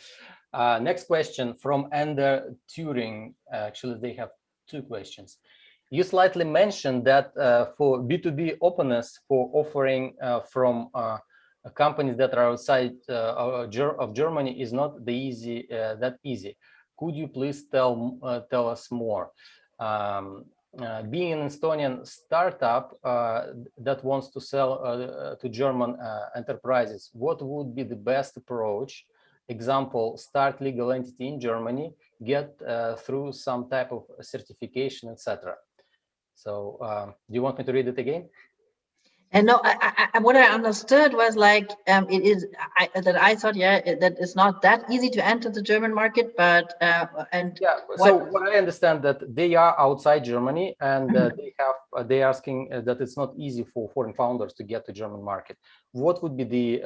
[SPEAKER 1] Next question from Ender Turing. Actually, they have two questions. You slightly mentioned that for B2B openness for offering from companies that are outside of Germany is not that easy. Could you please tell us more? Being an Estonian startup that wants to sell to German enterprises, what would be the best approach? Example, start legal entity in Germany, get through some type of certification, etc. So do you want me to read it again?
[SPEAKER 2] And no, what I understood was like I thought, yeah, that it's not that easy to enter the German market, but
[SPEAKER 1] so what I understand that they are outside Germany and they're asking that it's not easy for foreign founders to get to German market. What would be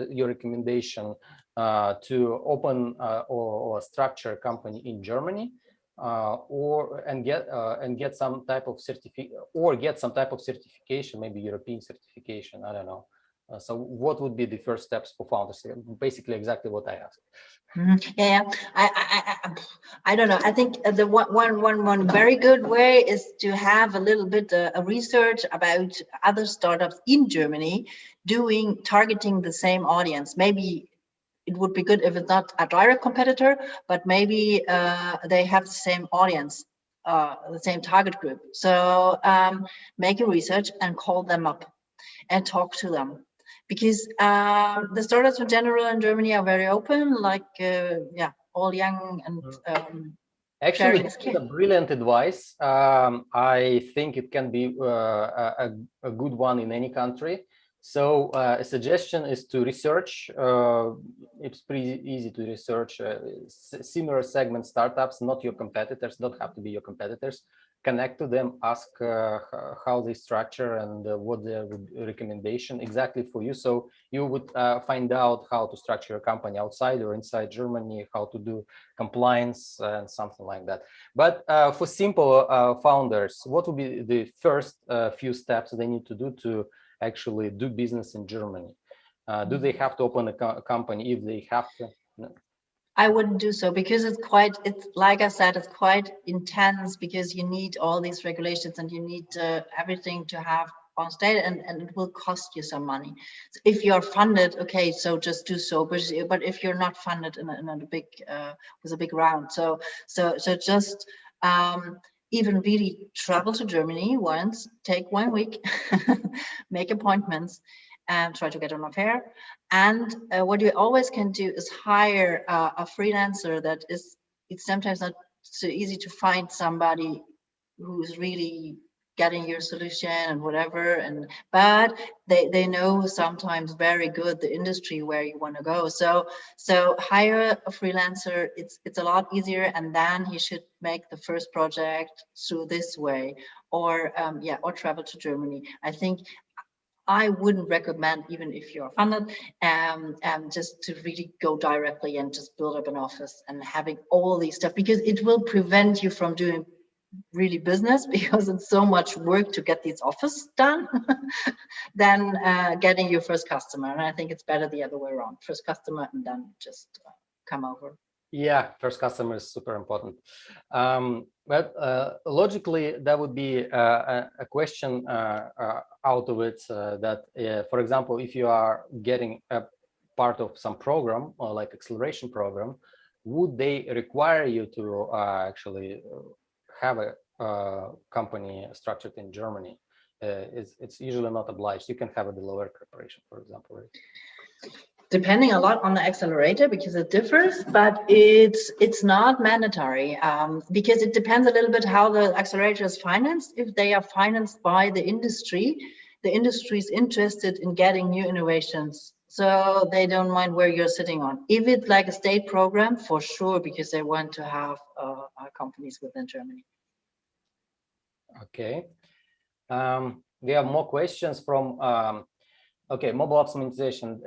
[SPEAKER 1] your recommendation to open or structure a company in Germany? Get some type of certification, maybe European certification. I don't know. So what would be the first steps for founders? Basically, exactly what I asked.
[SPEAKER 2] Yeah, I don't know. I think the one very good way is to have a little bit of research about other startups in Germany targeting the same audience. Maybe it would be good if it's not a direct competitor, but maybe they have the same audience, the same target group. So make a research and call them up and talk to them, because the startups in general in Germany are very open, like yeah, all young and
[SPEAKER 1] actually, this is a brilliant advice. I think it can be a good one in any country. So a suggestion is to research. It's pretty easy to research similar segment startups, not your competitors, don't have to be your competitors. Connect to them, ask how they structure and what their recommendation exactly for you. So you would find out how to structure a company outside or inside Germany, how to do compliance and something like that. But for simple founders, what would be the first few steps they need to do to actually do business in Germany? Do they have to open a company if they have to? No.
[SPEAKER 2] I wouldn't do so, because it's like I said, it's quite intense, because you need all these regulations and you need everything to have on state, and it will cost you some money. So if you're funded, okay, so just do so. But if you're not funded in a big with a big round, so just even really travel to Germany once, take 1 week, make appointments, and try to get on a fair. And what you always can do is hire a freelancer. That is, it's sometimes not so easy to find somebody who's really getting your solution and whatever, but they know sometimes very good the industry where you want to go. So hire a freelancer. It's a lot easier, and then he should make the first project through this way, or yeah, or travel to Germany. I think I wouldn't recommend, even if you're funded, just to really go directly and just build up an office and having all these stuff, because it will prevent you from doing really business, because it's so much work to get these office done than getting your first customer. And I think it's better the other way around: first customer and then just come over.
[SPEAKER 1] Yeah, first customer is super important. But logically, that would be a question out of it that, for example, if you are getting a part of some program or like acceleration program, would they require you to actually have a company structured in Germany? It's usually not obliged. You can have a Delaware corporation, for example, right?
[SPEAKER 2] Depending a lot on the accelerator, because it differs, but it's not mandatory, because it depends a little bit how the accelerator is financed. If they are financed by the industry is interested in getting new innovations, so they don't mind where you're sitting on. If it's like a state program, for sure, because they want to have companies within Germany.
[SPEAKER 1] Okay. We have more questions from okay, mobile apps monetization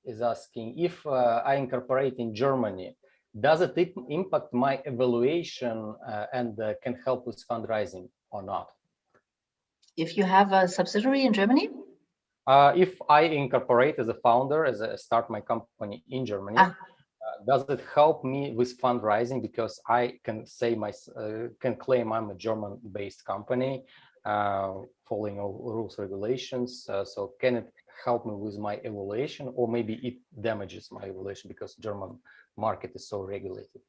[SPEAKER 1] is asking, if I incorporate in Germany, does it impact my evaluation and can help with fundraising or not?
[SPEAKER 2] If you have a subsidiary in Germany?
[SPEAKER 1] If I incorporate as a founder, as I start my company in Germany, does it help me with fundraising? Because I can say can claim I'm a German-based company, following all rules, regulations. So can it help me with my evaluation, or maybe it damages my evaluation because German market is so regulated?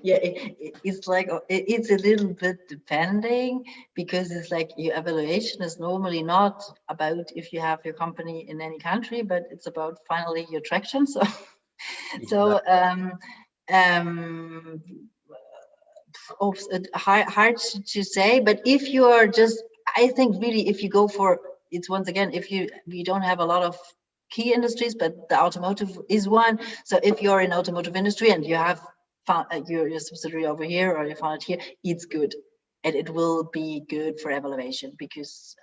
[SPEAKER 2] Yeah, it's like it's a little bit depending, because it's like your evaluation is normally not about if you have your company in any country, but it's about finally your traction. So exactly. Hard to say, but if you are just, I think really, if you go for, it's once again, if you don't have a lot of key industries, but the automotive is one. So if you're in automotive industry and you have found your subsidiary over here, or you found it here, it's good, and it will be good for evaluation, because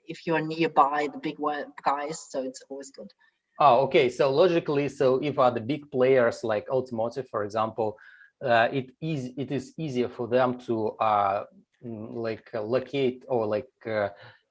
[SPEAKER 2] if you're nearby the big guys, so it's always good.
[SPEAKER 1] Oh, okay. So logically, so if the big players like automotive, for example, it is easier for them to locate or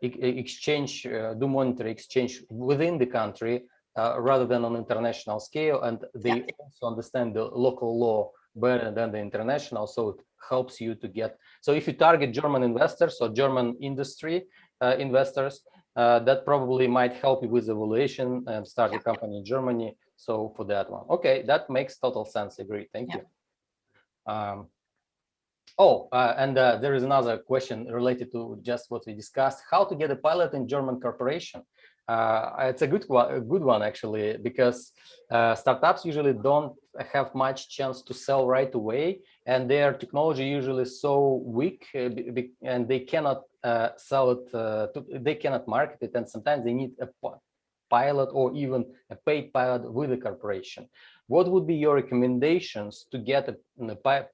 [SPEAKER 1] exchange, do monetary exchange within the country rather than on international scale, and they also understand the local law better than the international. So it helps you to get. So if you target German investors or German industry investors, that probably might help you with evaluation and start a company in Germany. So for that one, okay, that makes total sense. Agree. Thank you. And there is another question related to just what we discussed: how to get a pilot in German corporation. It's a good one actually, because startups usually don't have much chance to sell right away, and their technology usually so weak, and they cannot sell it. They cannot market it, and sometimes they need a pilot or even a paid pilot with a corporation. What would be your recommendations to get a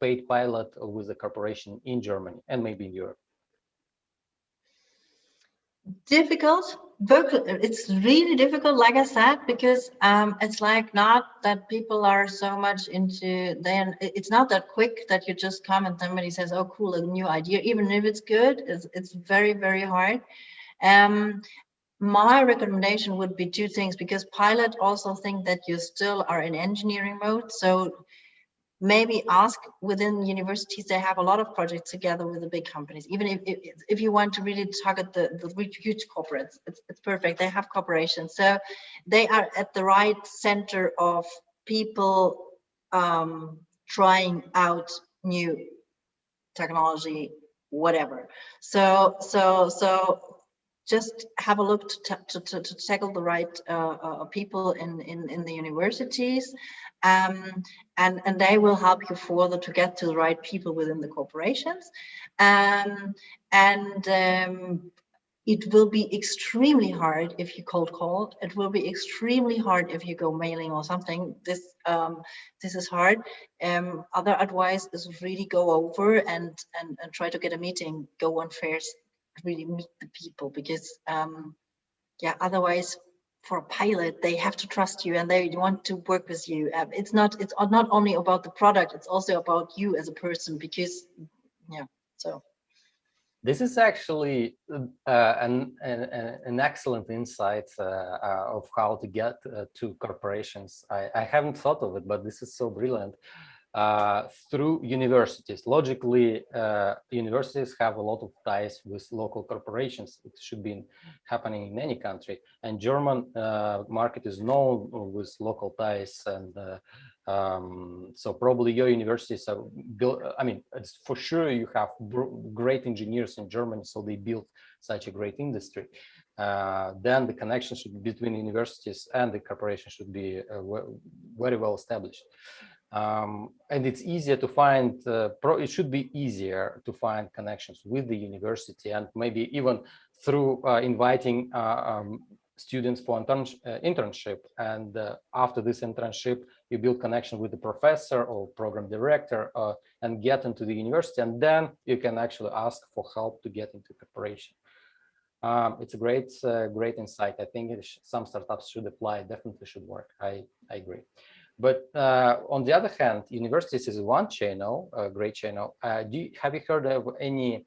[SPEAKER 1] paid pilot with a corporation in Germany and maybe in Europe?
[SPEAKER 2] Difficult. It's really difficult, like I said, because it's like not that people are so much into. Then it's not that quick that you just come and somebody says, "Oh, cool, a new idea." Even if it's good, it's very, very hard. My recommendation would be two things, because pilot also think that you still are in engineering mode. So maybe ask within universities, they have a lot of projects together with the big companies. Even if you want to really target the huge corporates, it's perfect. They have corporations. So they are at the right center of people trying out new technology, whatever. So just have a look to tackle the right people in the universities, and they will help you further to get to the right people within the corporations, and it will be extremely hard if you cold call. It will be extremely hard if you go mailing or something. This is hard. Other advice is really go over and try to get a meeting, go on fairs, really meet the people, because otherwise for a pilot they have to trust you and they want to work with you. It's not only about the product, it's also about you as a person, because so
[SPEAKER 1] this is actually an excellent insight of how to get to corporations. I haven't thought of it, but this is so brilliant. Through universities. Logically, universities have a lot of ties with local corporations. It should be happening in any country. And German market is known with local ties, and so probably your universities are built. I mean, it's for sure you have great engineers in Germany, so they built such a great industry. Then the connection between universities and the corporation should be very well established. And it's easier to find, it should be easier to find connections with the university, and maybe even through inviting students for internship. And after this internship, you build connection with the professor or program director and get into the university, and then you can actually ask for help to get into corporation. It's a great insight. I think some startups should apply, definitely should work. I agree. But on the other hand, universities is one channel, a great channel. Have you heard of any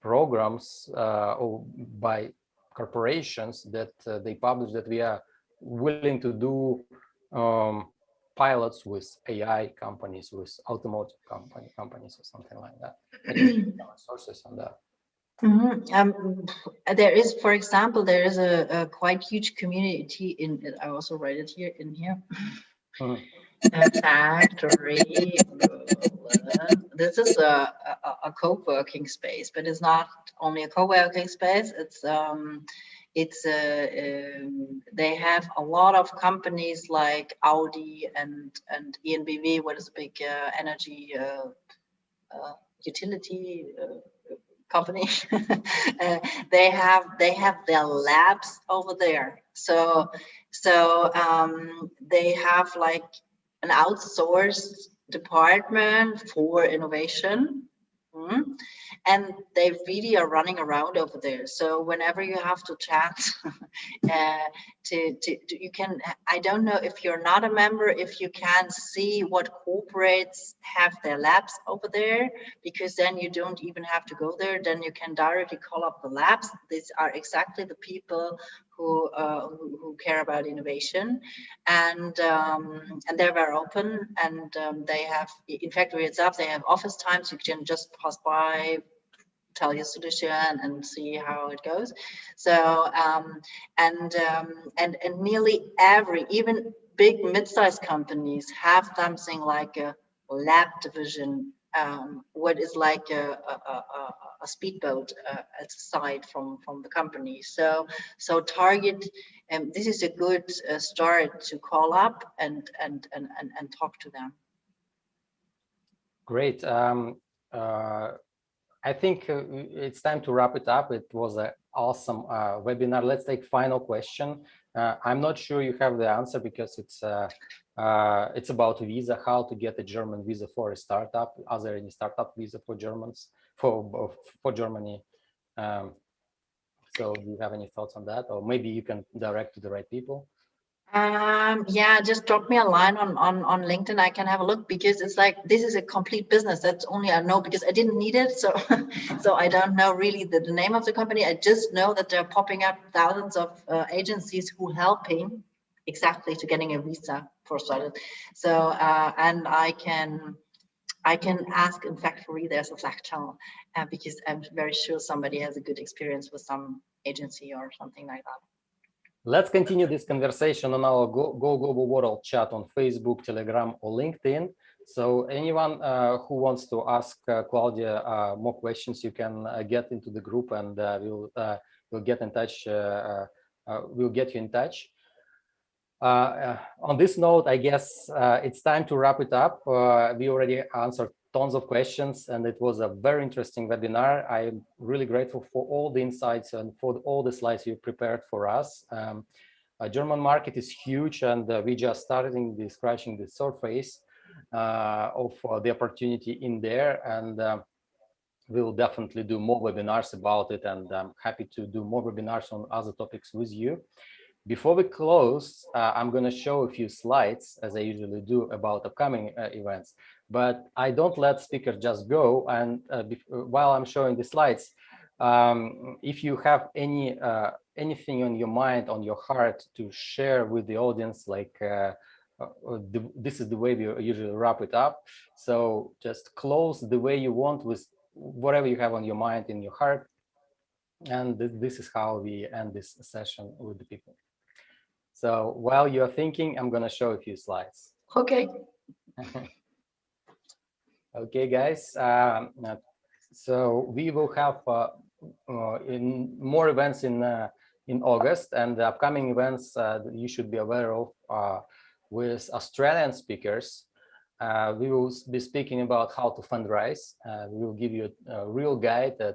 [SPEAKER 1] programs or by corporations that they publish that we are willing to do pilots with AI companies, with automotive companies or something like that? Any sources on that?
[SPEAKER 2] There is, for example, there is a quite huge community in, I also write it here in here. Factory. This is a co-working space, but it's not only a co-working space. They have a lot of companies like Audi and EnBW, what is a big energy utility company. They have their labs over there. So they have like an outsourced department for innovation. And they really are running around over there. So whenever you have to chat, you can, I don't know if you're not a member, if you can see what corporates have their labs over there, because then you don't even have to go there. Then you can directly call up the labs. These are exactly the people who care about innovation, and they're very open, and they have, in Factory itself, they have office times. You can just pass by tell your solution and see how it goes. So and nearly every, even big mid-sized companies have something like a lab division, what is like a speedboat aside from the company. So target, this is a good start to call up and talk to them.
[SPEAKER 1] Great. I think it's time to wrap it up. It was an awesome webinar. Let's take final question. I'm not sure you have the answer because it's about visa, how to get a German visa for a startup. Are there any startup visa for Germans, for Germany? So do you have any thoughts on that? Or maybe you can direct to the right people.
[SPEAKER 2] Yeah, just drop me a line on LinkedIn. I can have a look, because it's like, this is a complete business. That's only I know, because I didn't need it. So so I don't know really the name of the company. I just know that they're popping up thousands of agencies who helping exactly to getting a visa for starters. So and I can ask in Factory, there's a Slack channel, because I'm very sure somebody has a good experience with some agency or something like that.
[SPEAKER 1] Let's continue this conversation on our Go Global World chat on Facebook, Telegram, or LinkedIn. So anyone who wants to ask Claudia more questions, you can get into the group, and we'll get in touch. We'll get you in touch. On this note, I guess it's time to wrap it up. We already answered tons of questions, and it was a very interesting webinar. I'm really grateful for all the insights and for all the slides you prepared for us. German market is huge, and we just started scratching the surface of the opportunity in there, and we'll definitely do more webinars about it, and I'm happy to do more webinars on other topics with you. Before we close, I'm going to show a few slides, as I usually do, about upcoming events. But I don't let speakers just go. And while I'm showing the slides, if you have anything on your mind, on your heart to share with the audience, like this is the way we usually wrap it up. So just close the way you want with whatever you have on your mind, in your heart. And this is how we end this session with the people. So while you're thinking, I'm going to show a few slides.
[SPEAKER 2] Okay.
[SPEAKER 1] Okay, guys. So we will have in more events in August, and the upcoming events that you should be aware of with Australian speakers. We will be speaking about how to fundraise. We will give you a real guide, a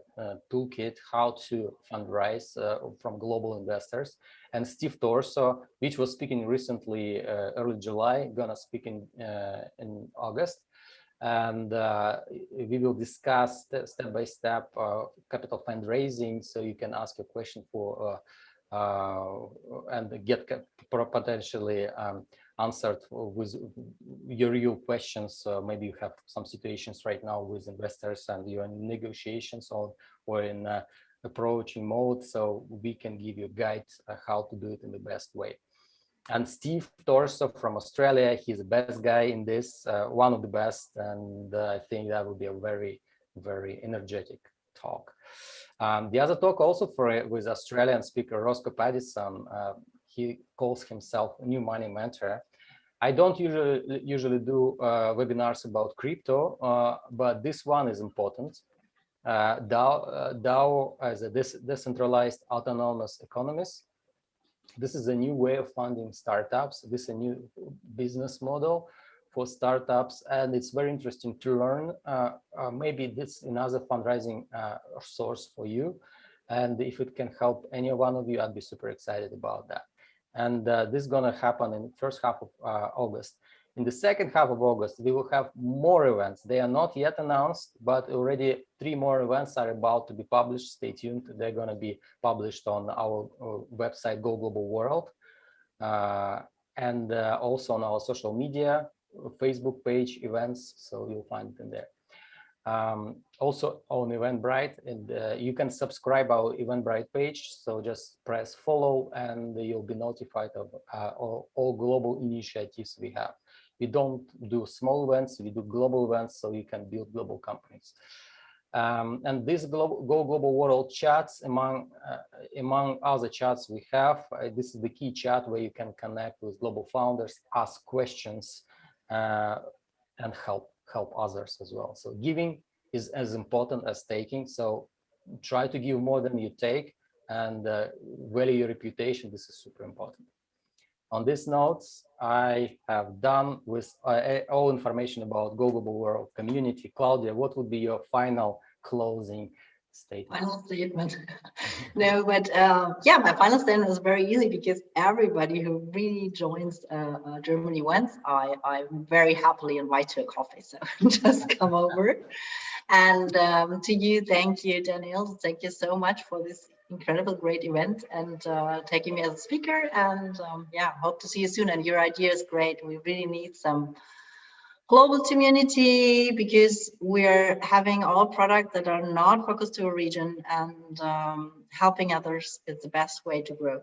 [SPEAKER 1] toolkit, how to fundraise from global investors. And Steve Torso, which was speaking recently, early July, gonna speak in August. And we will discuss step by step capital fundraising, so you can ask a question for and get potentially answered with your real questions. Maybe you have some situations right now with investors and you're in negotiations or in approaching mode, so we can give you a guide how to do it in the best way. And Steve Torso from Australia, he's the best guy in this, one of the best, and I think that will be a very, very energetic talk. The other talk also with Australian speaker Roscoe Paddison. He calls himself a new money mentor. I don't usually do webinars about crypto, but this one is important. DAO as a decentralized autonomous economies. This is a new way of funding startups. This is a new business model for startups, and it's very interesting to learn. Maybe this is another fundraising source for you, and if it can help any one of you, I'd be super excited about that. And this is going to happen in the first half of August. In the second half of August, we will have more events. They are not yet announced, but already 3 more events are about to be published. Stay tuned. They're going to be published on our website, Go Global World, and also on our social media, Facebook page, events, so you'll find it in there. Also on Eventbrite, and you can subscribe our Eventbrite page, so just press follow and you'll be notified of all global initiatives we have. We don't do small events, we do global events, so you can build global companies. And this Go Global World chats, among other chats we have, this is the key chat where you can connect with global founders, ask questions, and help others as well. So giving is as important as taking. So try to give more than you take, and value your reputation. This is super important. On these notes, I have done with all information about Go Global World community. Claudia, what would be your final closing statement?
[SPEAKER 2] Final statement. No, but yeah, my final statement is very easy, because everybody who really joins Germany once, I very happily invite to a coffee. So just come over. And to you, thank you, Danil. Thank you so much for this incredible, great event, and taking me as a speaker. And yeah, hope to see you soon. And your idea is great. We really need some global community, because we're having all products that are not focused to a region, and helping others is the best way to grow.